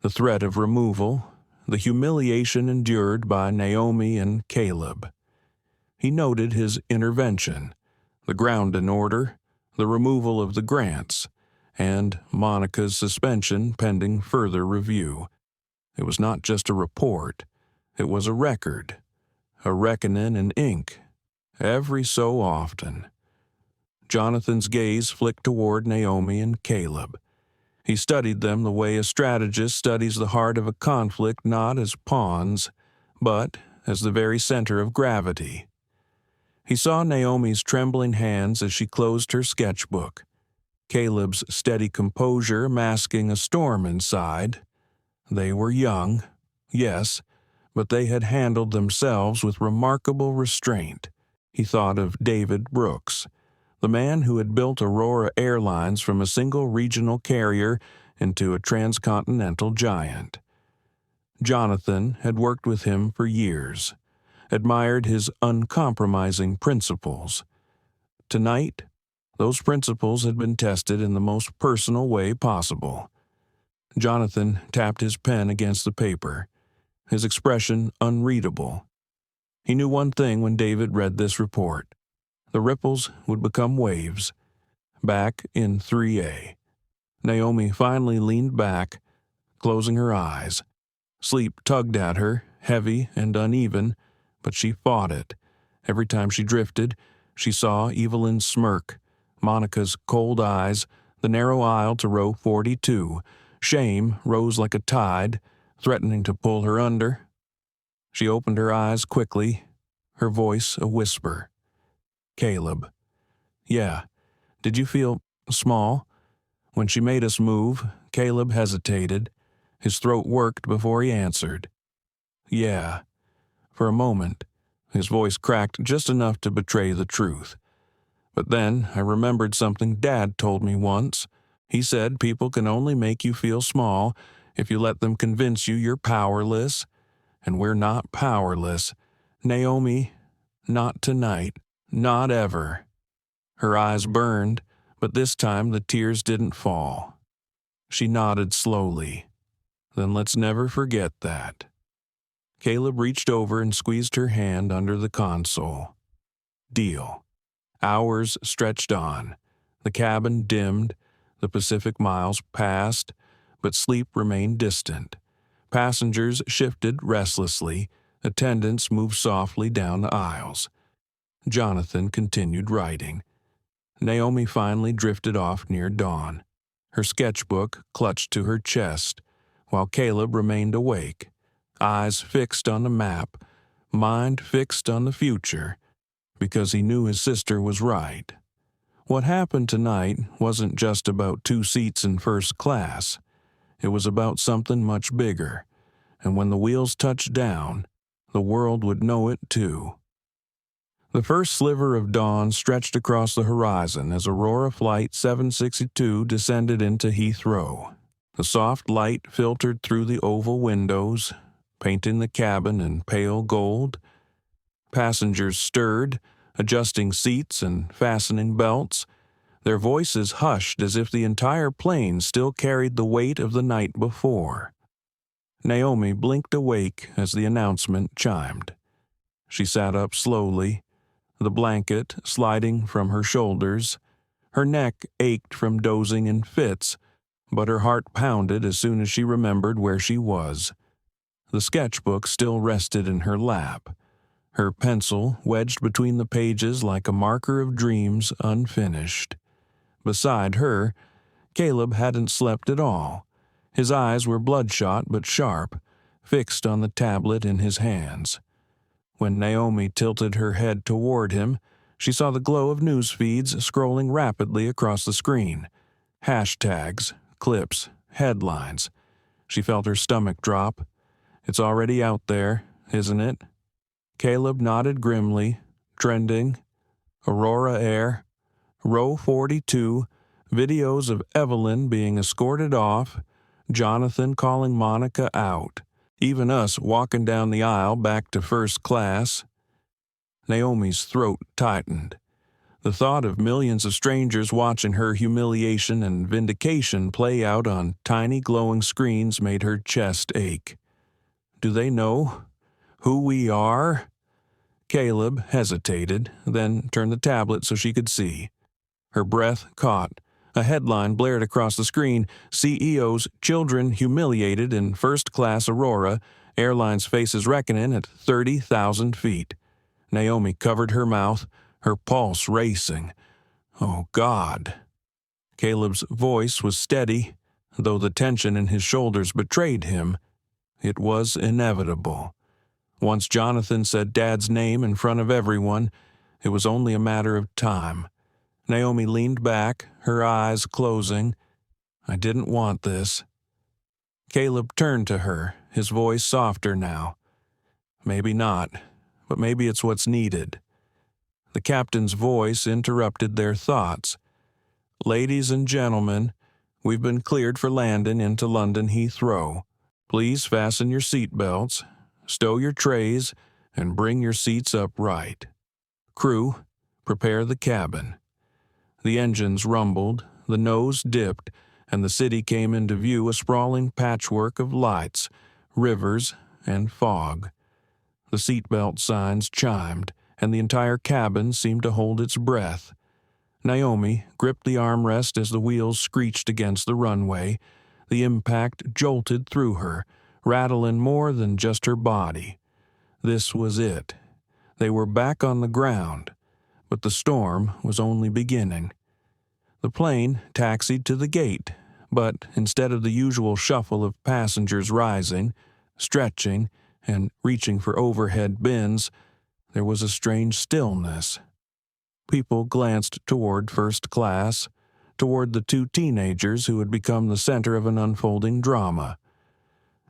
the threat of removal, the humiliation endured by Naomi and Caleb. He noted his intervention, the grounding order, the removal of the Grants, and Monica's suspension pending further review. It was not just a report, it was a record, a reckoning in ink, every so often. Jonathan's gaze flicked toward Naomi and Caleb. He studied them the way a strategist studies the heart of a conflict, not as pawns, but as the very center of gravity. He saw Naomi's trembling hands as she closed her sketchbook, Caleb's steady composure masking a storm inside. They were young, yes, but they had handled themselves with remarkable restraint. He thought of David Brooks, the man who had built Aurora Airlines from a single regional carrier into a transcontinental giant. Jonathan had worked with him for years, admired his uncompromising principles. Tonight, those principles had been tested in the most personal way possible. Jonathan tapped his pen against the paper, his expression unreadable. He knew one thing when David read this report. The ripples would become waves. Back in 3A. Naomi finally leaned back, closing her eyes. Sleep tugged at her, heavy and uneven, but she fought it. Every time she drifted, she saw Evelyn's smirk, Monica's cold eyes, the narrow aisle to row 42. Shame rose like a tide, threatening to pull her under. She opened her eyes quickly, her voice a whisper. Caleb. Yeah. Did you feel small? When she made us move, Caleb hesitated. His throat worked before he answered. Yeah. For a moment, his voice cracked just enough to betray the truth. But then I remembered something Dad told me once. He said people can only make you feel small if you let them convince you you're powerless. And we're not powerless. Naomi, not tonight. Not ever. Her eyes burned, but this time the tears didn't fall. She nodded slowly. Then let's never forget that. Caleb reached over and squeezed her hand under the console. Deal. Hours stretched on. The cabin dimmed. The Pacific miles passed, but sleep remained distant. Passengers shifted restlessly. Attendants moved softly down the aisles. Jonathan continued writing. Naomi finally drifted off near dawn, her sketchbook clutched to her chest, while Caleb remained awake, eyes fixed on the map, mind fixed on the future, because he knew his sister was right. What happened tonight wasn't just about 2 seats in first class. It was about something much bigger, and when the wheels touched down, the world would know it too. The first sliver of dawn stretched across the horizon as Aurora Flight 762 descended into Heathrow. The soft light filtered through the oval windows, painting the cabin in pale gold. Passengers stirred, adjusting seats and fastening belts, their voices hushed as if the entire plane still carried the weight of the night before. Naomi blinked awake as the announcement chimed. She sat up slowly, the blanket sliding from her shoulders. Her neck ached from dozing in fits, but her heart pounded as soon as she remembered where she was. The sketchbook still rested in her lap, her pencil wedged between the pages like a marker of dreams unfinished. Beside her, Caleb hadn't slept at all. His eyes were bloodshot but sharp, fixed on the tablet in his hands. When Naomi tilted her head toward him, she saw the glow of news feeds scrolling rapidly across the screen. Hashtags, clips, headlines. She felt her stomach drop. It's already out there, isn't it? Caleb nodded grimly. Trending. Aurora Air. Row 42. Videos of Evelyn being escorted off. Jonathan calling Monica out. Even us walking down the aisle back to first class. Naomi's throat tightened. The thought of millions of strangers watching her humiliation and vindication play out on tiny glowing screens made her chest ache. Do they know who we are? Caleb hesitated, then turned the tablet so she could see. Her breath caught. A headline blared across the screen: CEO's children humiliated in first-class Aurora. Airlines faces reckoning at 30,000 feet. Naomi covered her mouth, her pulse racing. Oh, God. Caleb's voice was steady, though the tension in his shoulders betrayed him. It was inevitable. Once Jonathan said Dad's name in front of everyone, it was only a matter of time. Naomi leaned back, her eyes closing. I didn't want this. Caleb turned to her, his voice softer now. Maybe not, but maybe it's what's needed. The captain's voice interrupted their thoughts. Ladies and gentlemen, we've been cleared for landing into London Heathrow. Please fasten your seat belts, stow your trays, and bring your seats upright. Crew, prepare the cabin. The engines rumbled, the nose dipped, and the city came into view, a sprawling patchwork of lights, rivers, and fog. The seatbelt signs chimed, and the entire cabin seemed to hold its breath. Naomi gripped the armrest as the wheels screeched against the runway. The impact jolted through her, rattling more than just her body. This was it. They were back on the ground, but the storm was only beginning. The plane taxied to the gate, but instead of the usual shuffle of passengers rising, stretching, and reaching for overhead bins, there was a strange stillness. People glanced toward first class, toward the two teenagers who had become the center of an unfolding drama.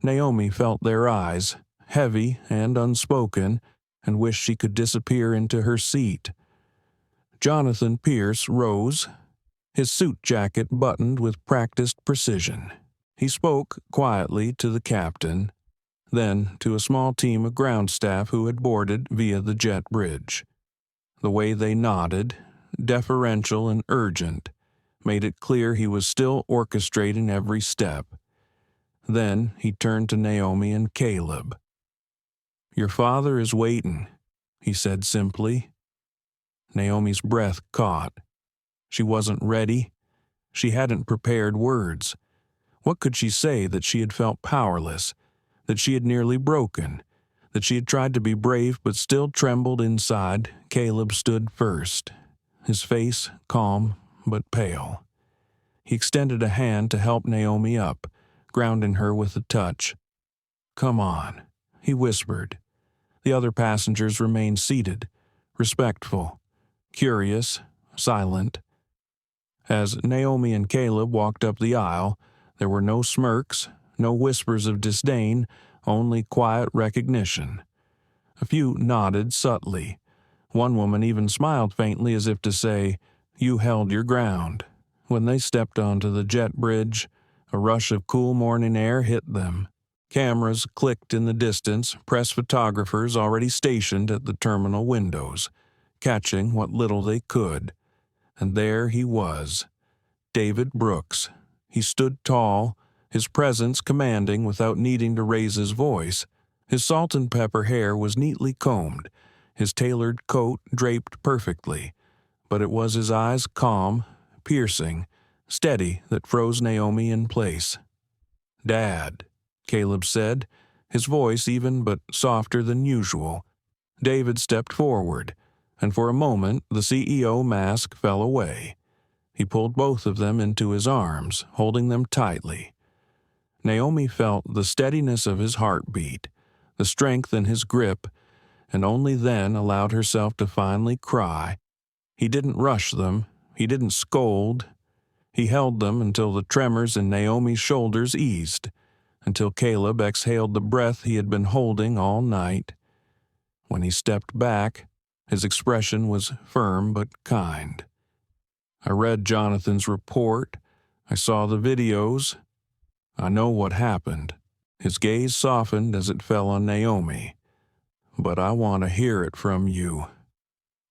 Naomi felt their eyes, heavy and unspoken, and wished she could disappear into her seat. Jonathan Pierce rose, his suit jacket buttoned with practiced precision. He spoke quietly to the captain, then to a small team of ground staff who had boarded via the jet bridge. The way they nodded, deferential and urgent, made it clear he was still orchestrating every step. Then he turned to Naomi and Caleb. Your father is waiting, he said simply. Naomi's breath caught. She wasn't ready. She hadn't prepared words. What could she say that she had felt powerless, that she had nearly broken, that she had tried to be brave but still trembled inside? Caleb stood first, his face calm but pale. He extended a hand to help Naomi up, grounding her with a touch. Come on, he whispered. The other passengers remained seated, respectful, curious, silent. As Naomi and Caleb walked up the aisle, there were no smirks, no whispers of disdain, only quiet recognition. A few nodded subtly. One woman even smiled faintly as if to say, "You held your ground." When they stepped onto the jet bridge, a rush of cool morning air hit them. Cameras clicked in the distance, press photographers already stationed at the terminal windows, catching what little they could. And there he was, David Brooks. He stood tall, his presence commanding without needing to raise his voice. His salt and pepper hair was neatly combed, his tailored coat draped perfectly, but it was his eyes calm, piercing, steady that froze Naomi in place. Dad, Caleb said, his voice even but softer than usual. David stepped forward, and for a moment the CEO mask fell away. He pulled both of them into his arms, holding them tightly. Naomi felt the steadiness of his heartbeat, the strength in his grip, and only then allowed herself to finally cry. He didn't rush them. He didn't scold. He held them until the tremors in Naomi's shoulders eased, until Caleb exhaled the breath he had been holding all night. When he stepped back, his expression was firm but kind. I read Jonathan's report. I saw the videos. I know what happened. His gaze softened as it fell on Naomi. But I want to hear it from you.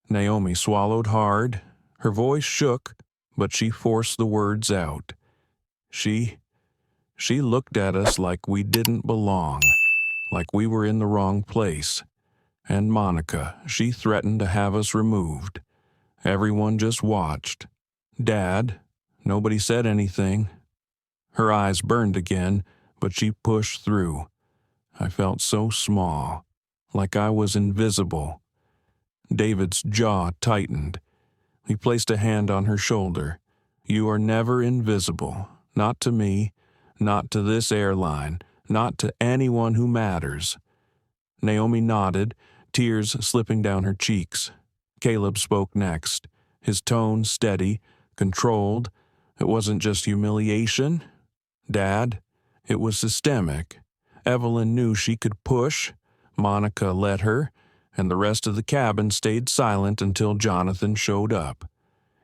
Naomi swallowed hard. Her voice shook, but she forced the words out. She looked at us like we didn't belong, like we were in the wrong place. And Monica, she threatened to have us removed. Everyone just watched. Dad, nobody said anything. Her eyes burned again, but she pushed through. I felt so small, like I was invisible. David's jaw tightened. He placed a hand on her shoulder. You are never invisible. Not to me, not to this airline, not to anyone who matters. Naomi nodded, tears slipping down her cheeks. Caleb spoke next, his tone steady, controlled. It wasn't just humiliation. Dad, it was systemic. Evelyn knew she could push. Monica let her, and the rest of the cabin stayed silent until Jonathan showed up.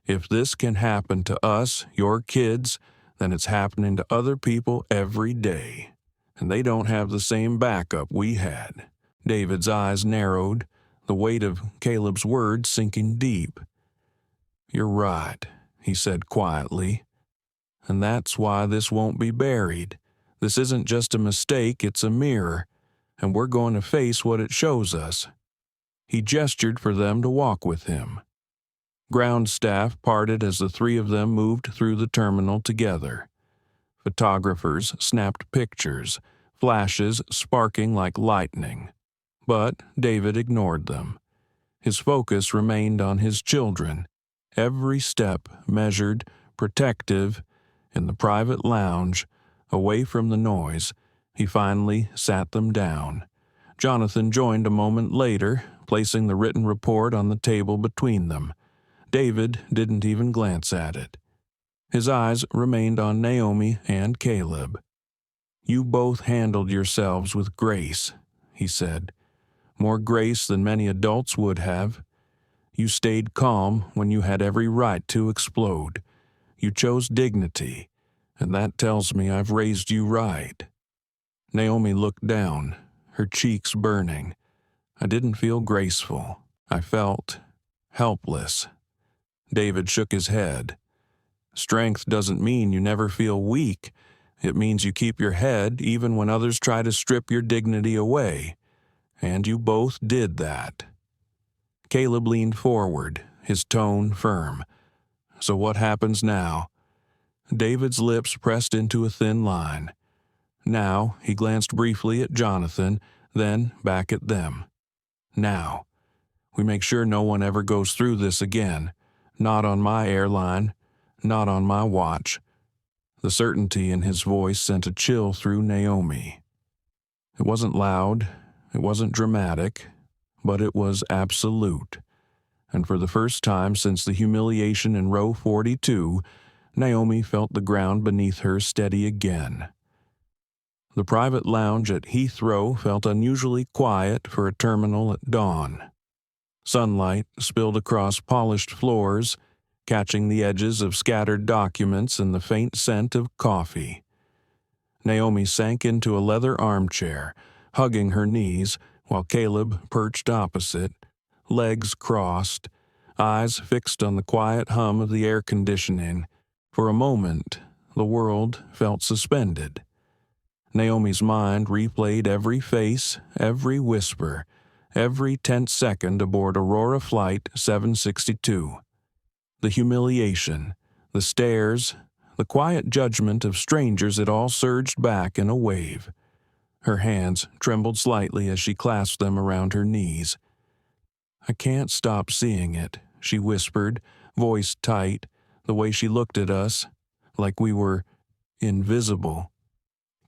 If this can happen to us, your kids, then it's happening to other people every day. And they don't have the same backup we had. David's eyes narrowed, the weight of Caleb's words sinking deep. You're right, he said quietly. And that's why this won't be buried. This isn't just a mistake, it's a mirror, and we're going to face what it shows us. He gestured for them to walk with him. Ground staff parted as the three of them moved through the terminal together. Photographers snapped pictures, flashes sparking like lightning. But David ignored them. His focus remained on his children, every step measured, protective. In the private lounge, away from the noise, he finally sat them down. Jonathan joined a moment later, placing the written report on the table between them. David didn't even glance at it. His eyes remained on Naomi and Caleb. You both handled yourselves with grace, he said. More grace than many adults would have. You stayed calm when you had every right to explode. You chose dignity, and that tells me I've raised you right. Naomi looked down, her cheeks burning. I didn't feel graceful. I felt helpless. David shook his head. Strength doesn't mean you never feel weak. It means you keep your head even when others try to strip your dignity away. And you both did that. Caleb leaned forward, his tone firm. So what happens now? David's lips pressed into a thin line. Now he glanced briefly at Jonathan, then back at them. Now, we make sure no one ever goes through this again. Not on my airline, not on my watch. The certainty in his voice sent a chill through Naomi. It wasn't loud, it wasn't dramatic, but it was absolute. And for the first time since the humiliation in row 42, Naomi felt the ground beneath her steady again. The private lounge at Heathrow felt unusually quiet for a terminal at dawn. Sunlight spilled across polished floors, catching the edges of scattered documents and the faint scent of coffee. Naomi sank into a leather armchair, hugging her knees, while Caleb perched opposite, legs crossed, eyes fixed on the quiet hum of the air conditioning. For a moment, the world felt suspended. Naomi's mind replayed every face, every whisper, every tense second aboard Aurora Flight 762. The humiliation, the stares, the quiet judgment of strangers, it all surged back in a wave. Her hands trembled slightly as she clasped them around her knees. I can't stop seeing it, she whispered, voice tight, The way she looked at us, like we were invisible.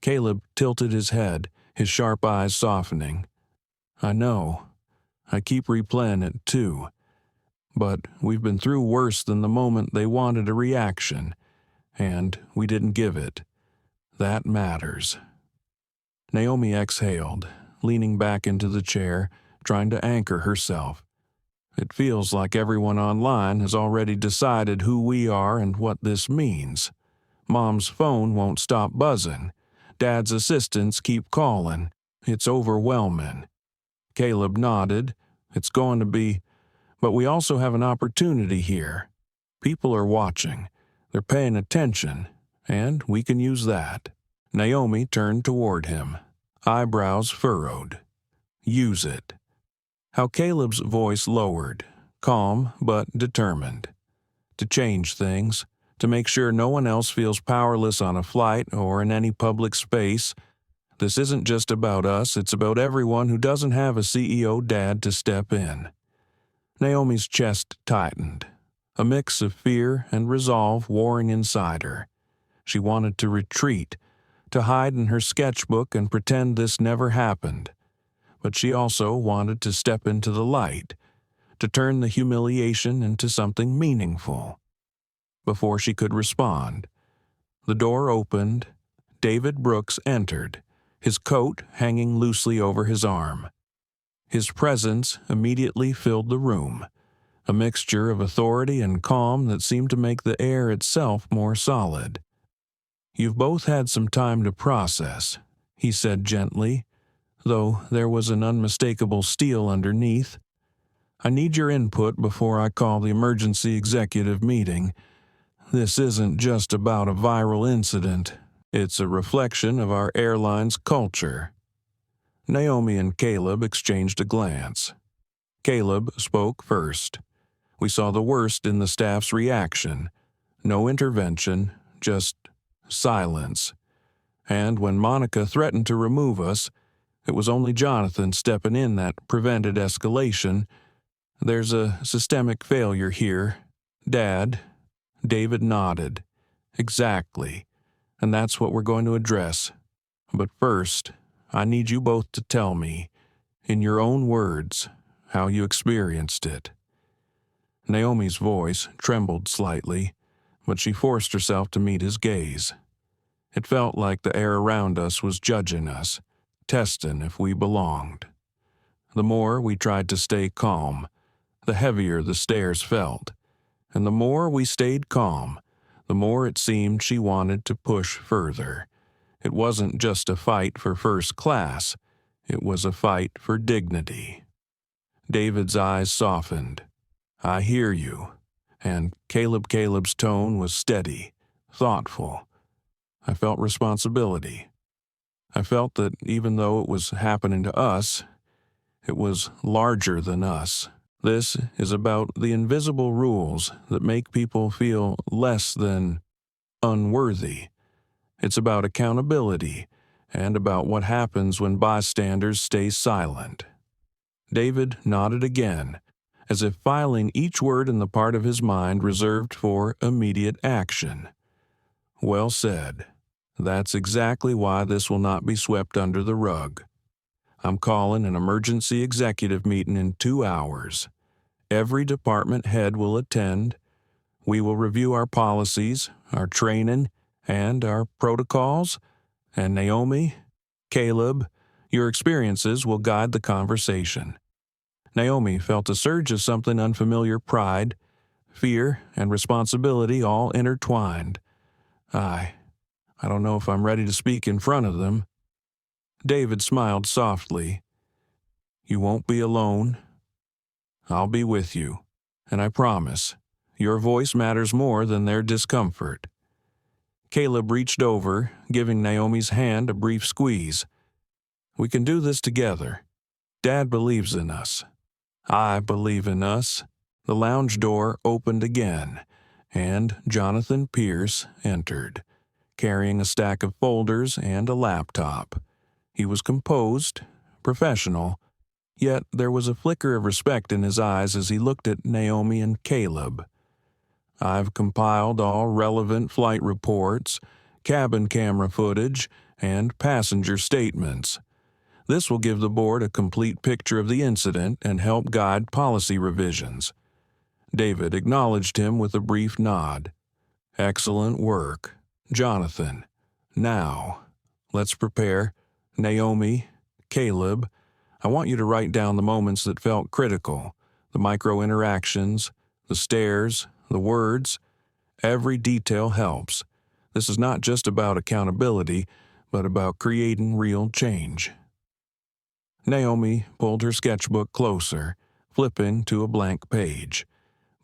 Caleb tilted his head, his sharp eyes softening. I know. I keep replaying it too. But we've been through worse than the moment they wanted a reaction, and we didn't give it. That matters. Naomi exhaled, leaning back into the chair, trying to anchor herself. It feels like everyone online has already decided who we are and what this means. Mom's phone won't stop buzzing. Dad's assistants keep calling. It's overwhelming. Caleb nodded. It's going to be, but we also have an opportunity here. People are watching. They're paying attention, and we can use that. Naomi turned toward him, eyebrows furrowed. Use it. How Caleb's voice lowered, calm but determined. To change things, to make sure no one else feels powerless on a flight or in any public space. This isn't just about us, it's about everyone who doesn't have a CEO dad to step in. Naomi's chest tightened, a mix of fear and resolve warring inside her. She wanted to retreat, to hide in her sketchbook and pretend this never happened. But she also wanted to step into the light, to turn the humiliation into something meaningful. Before she could respond, the door opened. David Brooks entered, his coat hanging loosely over his arm. His presence immediately filled the room, a mixture of authority and calm that seemed to make the air itself more solid. You've both had some time to process, he said gently, though there was an unmistakable steel underneath. I need your input before I call the emergency executive meeting. This isn't just about a viral incident. It's a reflection of our airline's culture. Naomi and Caleb exchanged a glance. Caleb spoke first. We saw the worst in the staff's reaction. No intervention, just silence. And when Monica threatened to remove us, it was only Jonathan stepping in that prevented escalation. There's a systemic failure here. Dad. David nodded. Exactly. And that's what we're going to address. But first, I need you both to tell me, in your own words, how you experienced it. Naomi's voice trembled slightly, but she forced herself to meet his gaze. It felt like the air around us was judging us, testing if we belonged. The more we tried to stay calm, the heavier the stares felt, and the more we stayed calm, the more it seemed she wanted to push further. It wasn't just a fight for first class, it was a fight for dignity. David's eyes softened. I hear you. And Caleb's tone was steady, thoughtful. I felt responsibility. I felt that even though it was happening to us, it was larger than us. This is about the invisible rules that make people feel less than unworthy. It's about accountability and about what happens when bystanders stay silent. David nodded again, as if filing each word in the part of his mind reserved for immediate action. Well said. That's exactly why this will not be swept under the rug. I'm calling an emergency executive meeting in 2 hours. Every department head will attend. We will review our policies, our training, and our protocols. And Naomi, Caleb, your experiences will guide the conversation. Naomi felt a surge of something unfamiliar: pride, fear, and responsibility all intertwined. I don't know if I'm ready to speak in front of them. David smiled softly. You won't be alone. I'll be with you, and I promise, your voice matters more than their discomfort. Caleb reached over, giving Naomi's hand a brief squeeze. We can do this together. Dad believes in us. I believe in us. The lounge door opened again, and Jonathan Pierce entered, carrying a stack of folders and a laptop. He was composed, professional, yet there was a flicker of respect in his eyes as he looked at Naomi and Caleb. I've compiled all relevant flight reports, cabin camera footage, and passenger statements. This will give the board a complete picture of the incident and help guide policy revisions." David acknowledged him with a brief nod. "Excellent work, Jonathan. Now, let's prepare. Naomi, Caleb, I want you to write down the moments that felt critical, the micro-interactions, the stares, the words. Every detail helps. This is not just about accountability, but about creating real change." Naomi pulled her sketchbook closer, flipping to a blank page.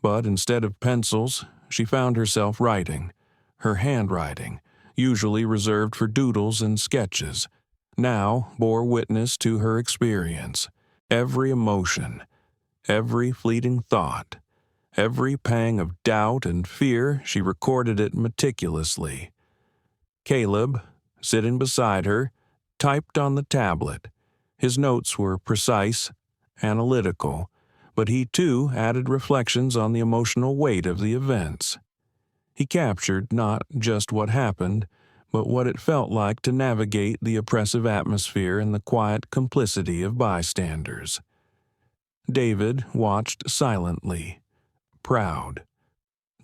But instead of pencils, she found herself writing. Her handwriting, usually reserved for doodles and sketches, now bore witness to her experience. Every emotion, every fleeting thought, every pang of doubt and fear, she recorded it meticulously. Caleb, sitting beside her, typed on the tablet. His notes were precise, analytical, but he too added reflections on the emotional weight of the events. He captured not just what happened, but what it felt like to navigate the oppressive atmosphere and the quiet complicity of bystanders. David watched silently, proud.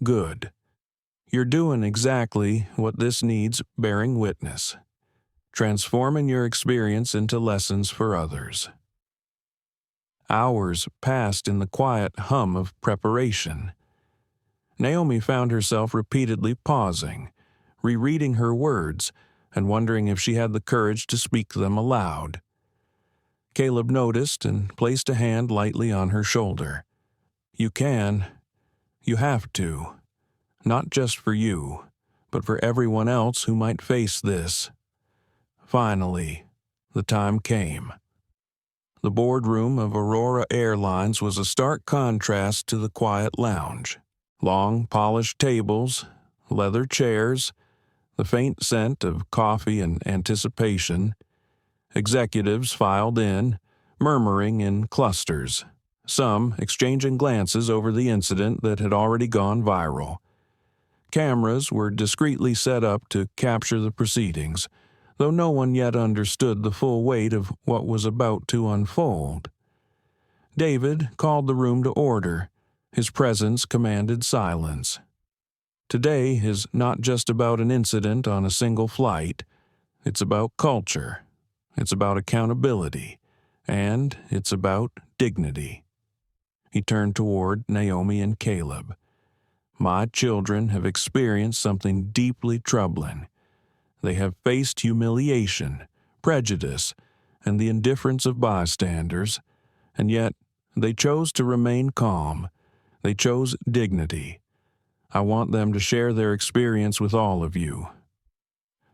"Good. You're doing exactly what this needs bearing witness. Transforming your experience into lessons for others." Hours passed in the quiet hum of preparation. Naomi found herself repeatedly pausing, rereading her words, and wondering if she had the courage to speak them aloud. Caleb noticed and placed a hand lightly on her shoulder. "You can. You have to. Not just for you, but for everyone else who might face this." Finally, the time came. The boardroom of Aurora Airlines was a stark contrast to the quiet lounge. Long, polished tables, leather chairs, the faint scent of coffee and anticipation. Executives filed in, murmuring in clusters, some exchanging glances over the incident that had already gone viral. Cameras were discreetly set up to capture the proceedings, though no one yet understood the full weight of what was about to unfold. David called the room to order. His presence commanded silence. Today is not just about an incident on a single flight. It's about culture. It's about accountability. And it's about dignity. He turned toward Naomi and Caleb. "My children have experienced something deeply troubling. They have faced humiliation, prejudice, and the indifference of bystanders, and yet they chose to remain calm. They chose dignity. I want them to share their experience with all of you."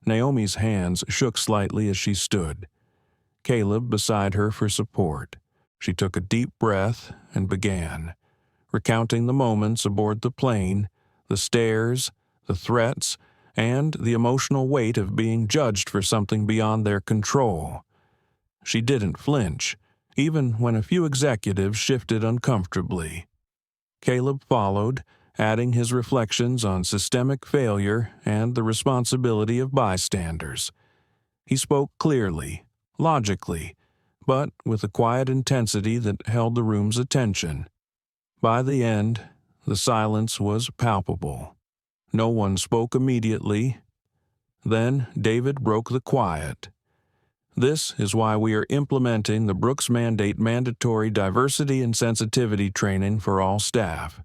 Naomi's hands shook slightly as she stood. Caleb beside her for support. She took a deep breath and began, recounting the moments aboard the plane, the stares, the threats, and the emotional weight of being judged for something beyond their control. She didn't flinch, even when a few executives shifted uncomfortably. Caleb followed, adding his reflections on systemic failure and the responsibility of bystanders. He spoke clearly, logically, but with a quiet intensity that held the room's attention. By the end, the silence was palpable. No one spoke immediately. Then David broke the quiet. "This is why we are implementing the Brooks Mandate mandatory diversity and sensitivity training for all staff,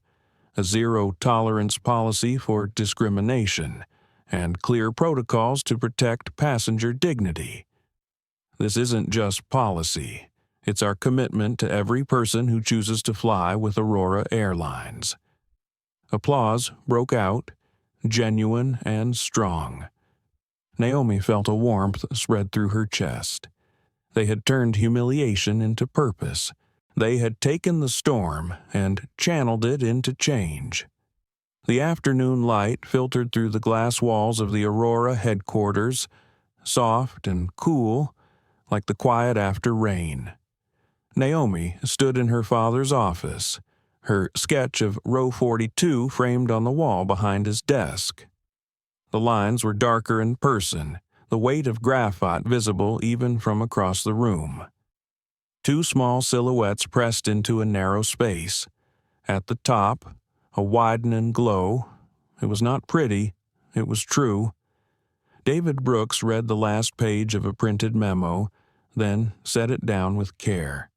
a zero-tolerance policy for discrimination, and clear protocols to protect passenger dignity. This isn't just policy. It's our commitment to every person who chooses to fly with Aurora Airlines." Applause broke out, genuine and strong. Naomi felt a warmth spread through her chest. They had turned humiliation into purpose. They had taken the storm and channeled it into change. The afternoon light filtered through the glass walls of the Aurora headquarters, soft and cool, like the quiet after rain. Naomi stood in her father's office, her sketch of row 42 framed on the wall behind his desk. The lines were darker in person, the weight of graphite visible even from across the room. Two small silhouettes pressed into a narrow space. At the top, a widening glow. It was not pretty, it was true. David Brooks read the last page of a printed memo, then set it down with care.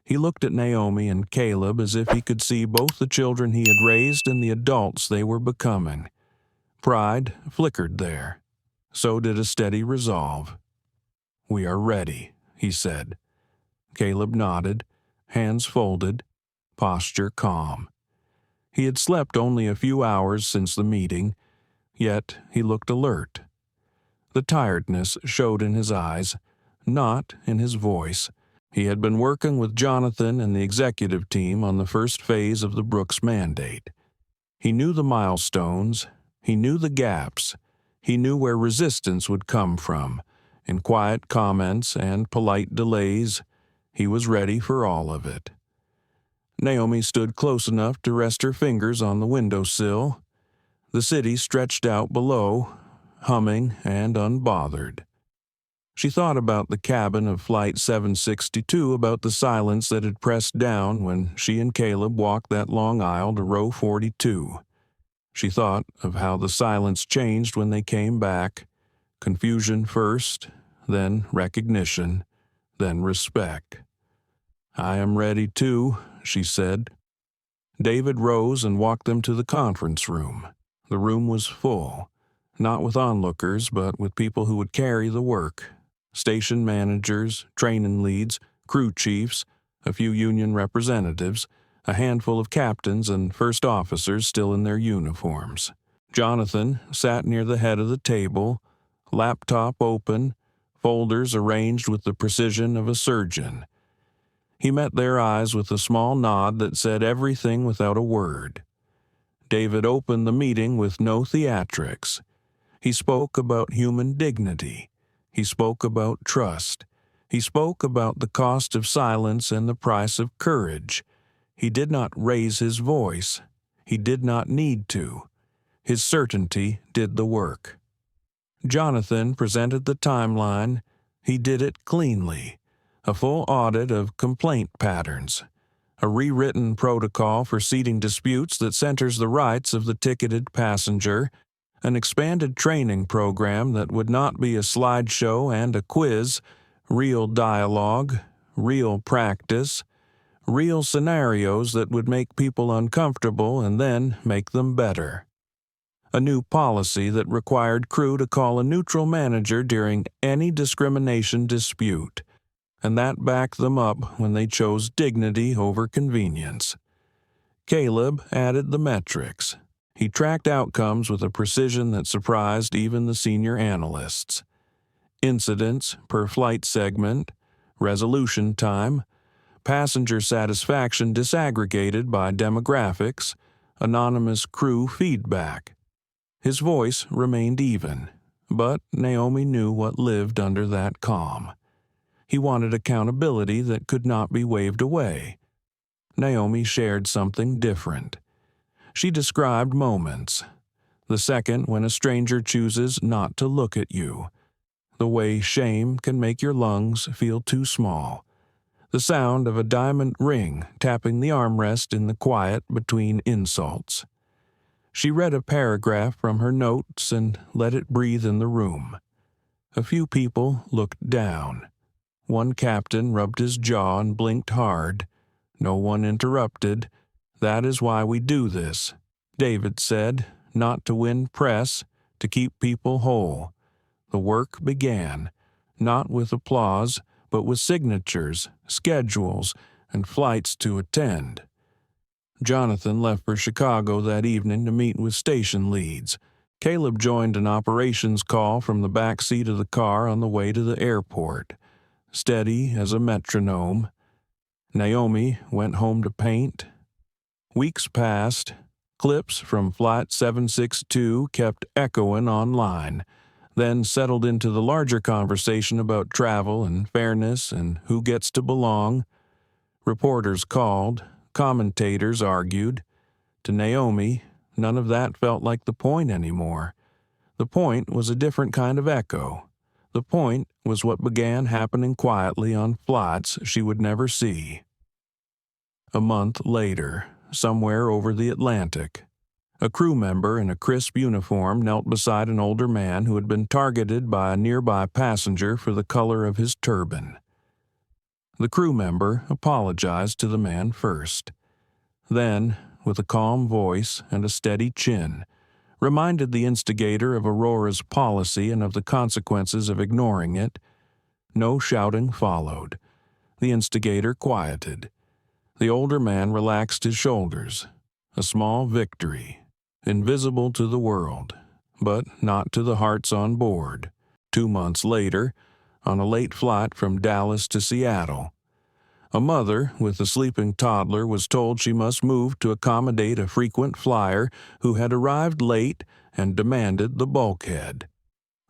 He looked at Naomi and Caleb as if he could see both the children he had raised and the adults they were becoming. Pride flickered there. So did a steady resolve. "We are ready," he said. Caleb nodded, hands folded, posture calm. He had slept only a few hours since the meeting, yet he looked alert. The tiredness showed in his eyes, not in his voice. He had been working with Jonathan and the executive team on the first phase of the Brooks mandate. He knew the milestones, he knew the gaps, he knew where resistance would come from, in quiet comments and polite delays. He was ready for all of it. Naomi stood close enough to rest her fingers on the windowsill. The city stretched out below, humming and unbothered. She thought about the cabin of Flight 762, about the silence that had pressed down when she and Caleb walked that long aisle to row 42. She thought of how the silence changed when they came back. Confusion first, then recognition, then respect. "I am ready too," she said. David rose and walked them to the conference room. The room was full, not with onlookers, but with people who would carry the work. Station managers, training leads, crew chiefs, a few union representatives, a handful of captains and first officers still in their uniforms. Jonathan sat near the head of the table, laptop open, folders arranged with the precision of a surgeon. He met their eyes with a small nod that said everything without a word. David opened the meeting with no theatrics. He spoke about human dignity. He spoke about trust. He spoke about the cost of silence and the price of courage. He did not raise his voice. He did not need to. His certainty did the work. Jonathan presented the timeline. He did it cleanly. A full audit of complaint patterns. A rewritten protocol for seating disputes that centers the rights of the ticketed passenger. An expanded training program that would not be a slideshow and a quiz, real dialogue, real practice, real scenarios that would make people uncomfortable and then make them better. A new policy that required crew to call a neutral manager during any discrimination dispute, and that backed them up when they chose dignity over convenience. Caleb added the metrics. He tracked outcomes with a precision that surprised even the senior analysts. Incidents per flight segment, resolution time, passenger satisfaction disaggregated by demographics, anonymous crew feedback. His voice remained even, but Naomi knew what lived under that calm. He wanted accountability that could not be waved away. Naomi shared something different. She described moments. The second when a stranger chooses not to look at you. The way shame can make your lungs feel too small. The sound of a diamond ring tapping the armrest in the quiet between insults. She read a paragraph from her notes and let it breathe in the room. A few people looked down. One captain rubbed his jaw and blinked hard. No one interrupted. "That is why we do this," David said, "not to win press, to keep people whole." The work began, not with applause, but with signatures, schedules, and flights to attend. Jonathan left for Chicago that evening to meet with station leads. Caleb joined an operations call from the back seat of the car on the way to the airport, steady as a metronome. Naomi went home to paint. Weeks passed. Clips from Flight 762 kept echoing online, then settled into the larger conversation about travel and fairness and who gets to belong. Reporters called, commentators argued. To Naomi, none of that felt like the point anymore. The point was a different kind of echo. The point was what began happening quietly on flights she would never see. A month later, somewhere over the Atlantic, a crew member in a crisp uniform knelt beside an older man who had been targeted by a nearby passenger for the color of his turban. The crew member apologized to the man first. Then, with a calm voice and a steady chin, reminded the instigator of Aurora's policy and of the consequences of ignoring it. No shouting followed. The instigator quieted. The older man relaxed his shoulders. A small victory, invisible to the world, but not to the hearts on board. 2 months later, on a late flight from Dallas to Seattle, a mother with a sleeping toddler was told she must move to accommodate a frequent flyer who had arrived late and demanded the bulkhead.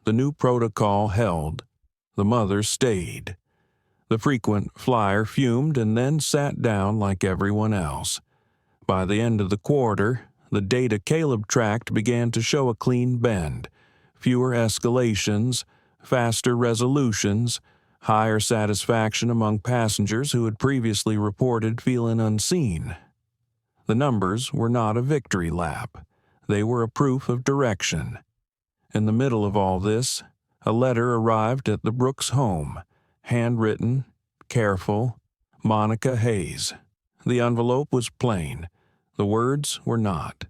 The new protocol held. The mother stayed. The frequent flyer fumed and then sat down like everyone else. By the end of the quarter, the data Caleb tracked began to show a clean bend, fewer escalations, faster resolutions, higher satisfaction among passengers who had previously reported feeling unseen. The numbers were not a victory lap. They were a proof of direction. In the middle of all this, a letter arrived at the Brooks home, handwritten, careful, Monica Hayes. The envelope was plain. The words were not.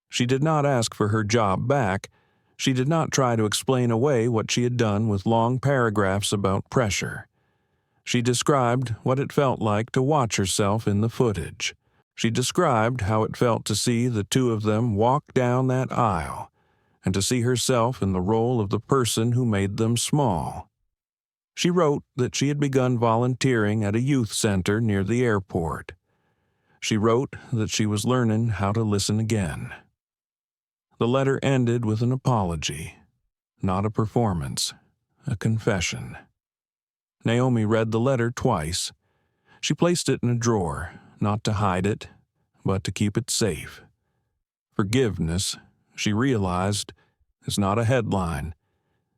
She did not ask for her job back. She did not try to explain away what she had done with long paragraphs about pressure. She described what it felt like to watch herself in the footage. She described how it felt to see the two of them walk down that aisle, and to see herself in the role of the person who made them small. She wrote that she had begun volunteering at a youth center near the airport. She wrote that she was learning how to listen again. The letter ended with an apology, not a performance, a confession. Naomi read the letter twice. She placed it in a drawer, not to hide it, but to keep it safe. Forgiveness, she realized, is not a headline.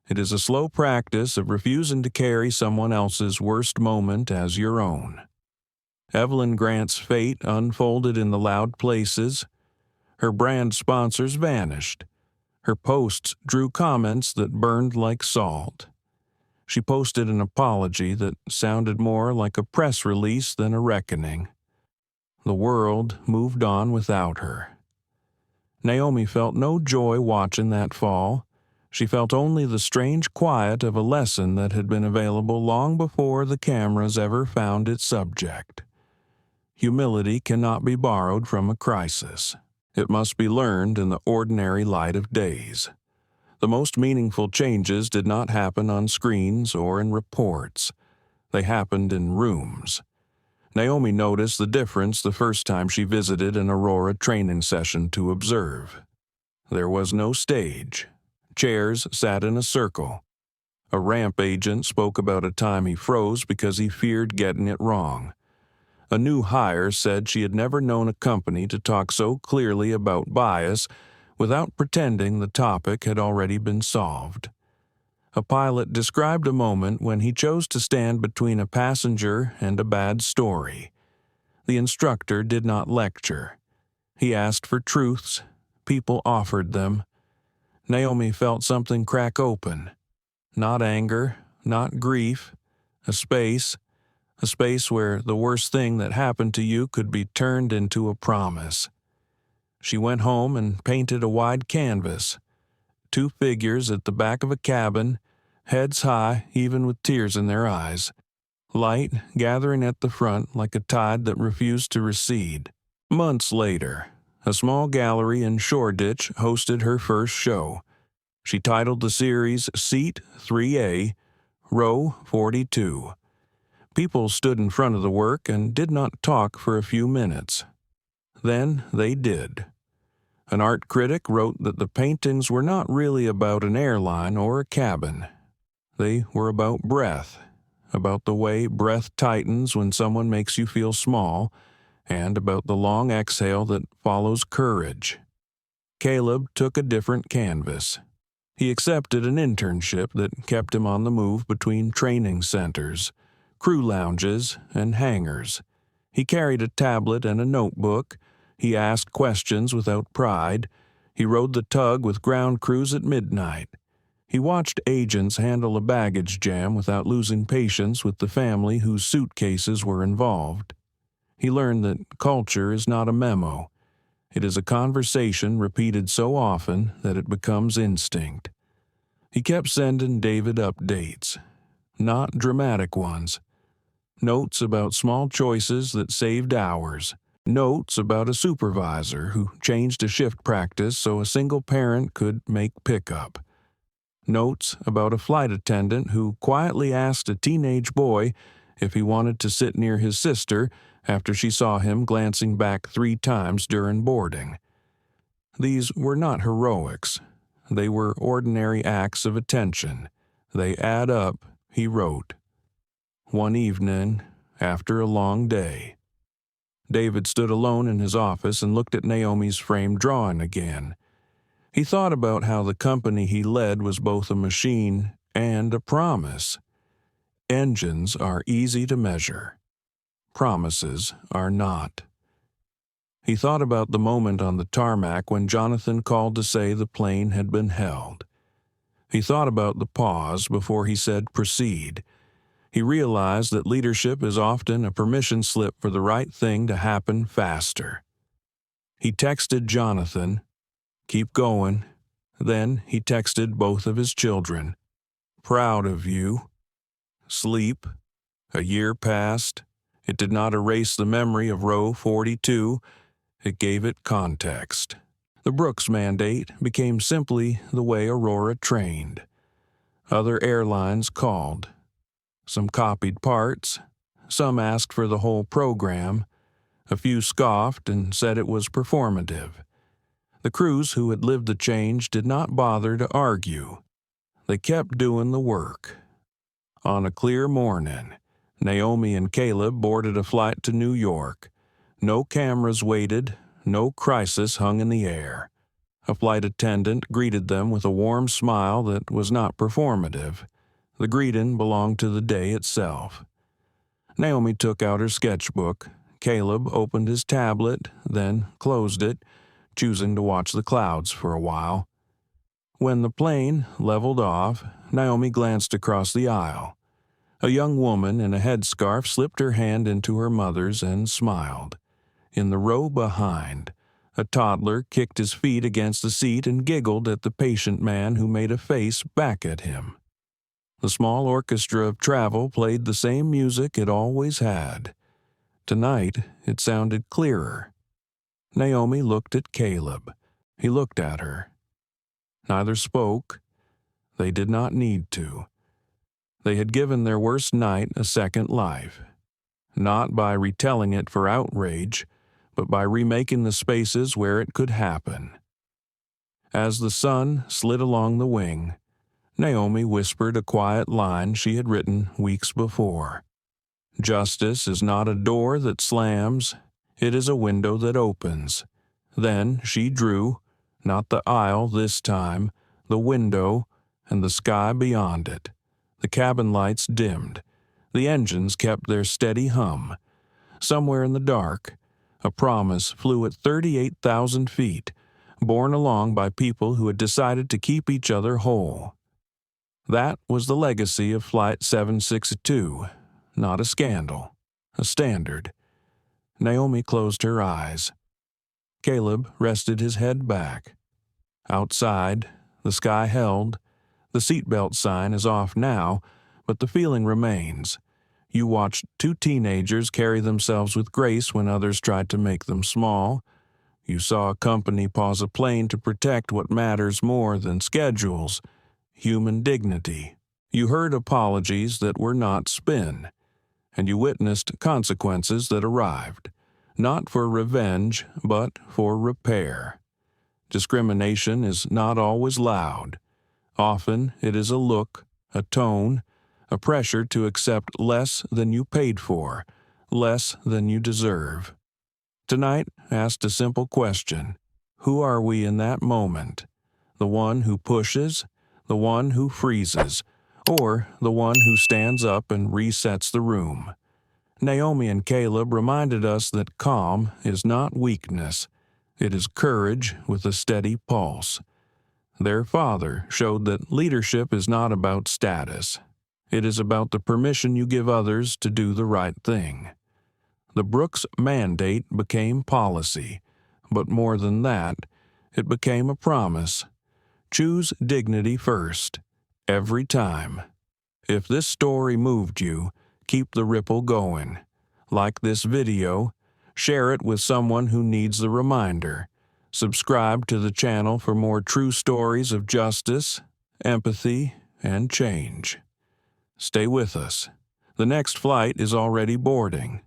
It is a slow practice of refusing to carry someone else's worst moment as your own. Evelyn Grant's fate unfolded in the loud places. Her brand sponsors vanished. Her posts drew comments that burned like salt. She posted an apology that sounded more like a press release than a reckoning. The world moved on without her. Naomi felt no joy watching that fall. She felt only the strange quiet of a lesson that had been available long before the cameras ever found its subject. Humility cannot be borrowed from a crisis. It must be learned in the ordinary light of days. The most meaningful changes did not happen on screens or in reports. They happened in rooms. Naomi noticed the difference the first time she visited an Aurora training session to observe. There was no stage. Chairs sat in a circle. A ramp agent spoke about a time he froze because he feared getting it wrong. A new hire said she had never known a company to talk so clearly about bias without pretending the topic had already been solved. A pilot described a moment when he chose to stand between a passenger and a bad story. The instructor did not lecture. He asked for truths. People offered them. Naomi felt something crack open. Not anger, not grief, a space where the worst thing that happened to you could be turned into a promise. She went home and painted a wide canvas. 2 figures at the back of a cabin, heads high, even with tears in their eyes. Light gathering at the front like a tide that refused to recede. Months later, a small gallery in Shoreditch hosted her first show. She titled the series Seat 3A, Row 42. People stood in front of the work and did not talk for a few minutes. Then they did. An art critic wrote that the paintings were not really about an airline or a cabin. They were about breath, about the way breath tightens when someone makes you feel small, and about the long exhale that follows courage. Caleb took a different canvas. He accepted an internship that kept him on the move between training centers, crew lounges, and hangars. He carried a tablet and a notebook. He asked questions without pride. He rode the tug with ground crews at midnight. He watched agents handle a baggage jam without losing patience with the family whose suitcases were involved. He learned that culture is not a memo. It is a conversation repeated so often that it becomes instinct. He kept sending David updates, not dramatic ones. Notes about small choices that saved hours. Notes about a supervisor who changed a shift practice so a single parent could make pickup. Notes about a flight attendant who quietly asked a teenage boy if he wanted to sit near his sister after she saw him glancing back 3 times during boarding. These were not heroics. They were ordinary acts of attention. They add up, he wrote. One evening, after a long day. David stood alone in his office and looked at Naomi's framed drawing again. He thought about how the company he led was both a machine and a promise. Engines are easy to measure. Promises are not. He thought about the moment on the tarmac when Jonathan called to say the plane had been held. He thought about the pause before he said proceed. He realized that leadership is often a permission slip for the right thing to happen faster. He texted Jonathan, "Keep going." Then he texted both of his children, "Proud of you." Sleep. A year passed. It did not erase the memory of row 42. It gave it context. The Brooks mandate became simply the way Aurora trained. Other airlines called. Some copied parts. Some asked for the whole program. A few scoffed and said it was performative. The crews who had lived the change did not bother to argue. They kept doing the work. On a clear morning, Naomi and Caleb boarded a flight to New York. No cameras waited, no crisis hung in the air. A flight attendant greeted them with a warm smile that was not performative. The greeting belonged to the day itself. Naomi took out her sketchbook. Caleb opened his tablet, then closed it, choosing to watch the clouds for a while. When the plane leveled off, Naomi glanced across the aisle. A young woman in a headscarf slipped her hand into her mother's and smiled. In the row behind, a toddler kicked his feet against the seat and giggled at the patient man who made a face back at him. The small orchestra of travel played the same music it always had. Tonight, it sounded clearer. Naomi looked at Caleb. He looked at her. Neither spoke. They did not need to. They had given their worst night a second life, not by retelling it for outrage, but by remaking the spaces where it could happen. As the sun slid along the wing, Naomi whispered a quiet line she had written weeks before. Justice is not a door that slams, it is a window that opens. Then she drew, not the aisle this time, the window and the sky beyond it. The cabin lights dimmed. The engines kept their steady hum. Somewhere in the dark, a promise flew at 38,000 feet, borne along by people who had decided to keep each other whole. That was the legacy of Flight 762, not a scandal, a standard. Naomi closed her eyes. Caleb rested his head back. Outside, the sky held. The seatbelt sign is off now, but the feeling remains. You watched 2 teenagers carry themselves with grace when others tried to make them small. You saw a company pause a plane to protect what matters more than schedules, human dignity. You heard apologies that were not spin, and you witnessed consequences that arrived, not for revenge, but for repair. Discrimination is not always loud. Often it is a look, a tone, a pressure to accept less than you paid for, less than you deserve. Tonight asked a simple question. Who are we in that moment? The one who pushes, the one who freezes, or the one who stands up and resets the room? Naomi and Caleb reminded us that calm is not weakness. It is courage with a steady pulse. Their father showed that leadership is not about status. It is about the permission you give others to do the right thing. The Brooks mandate became policy, but more than that, it became a promise. Choose dignity first, every time. If this story moved you, keep the ripple going. Like this video, share it with someone who needs the reminder. Subscribe to the channel for more true stories of justice, empathy, and change. Stay with us. The next flight is already boarding.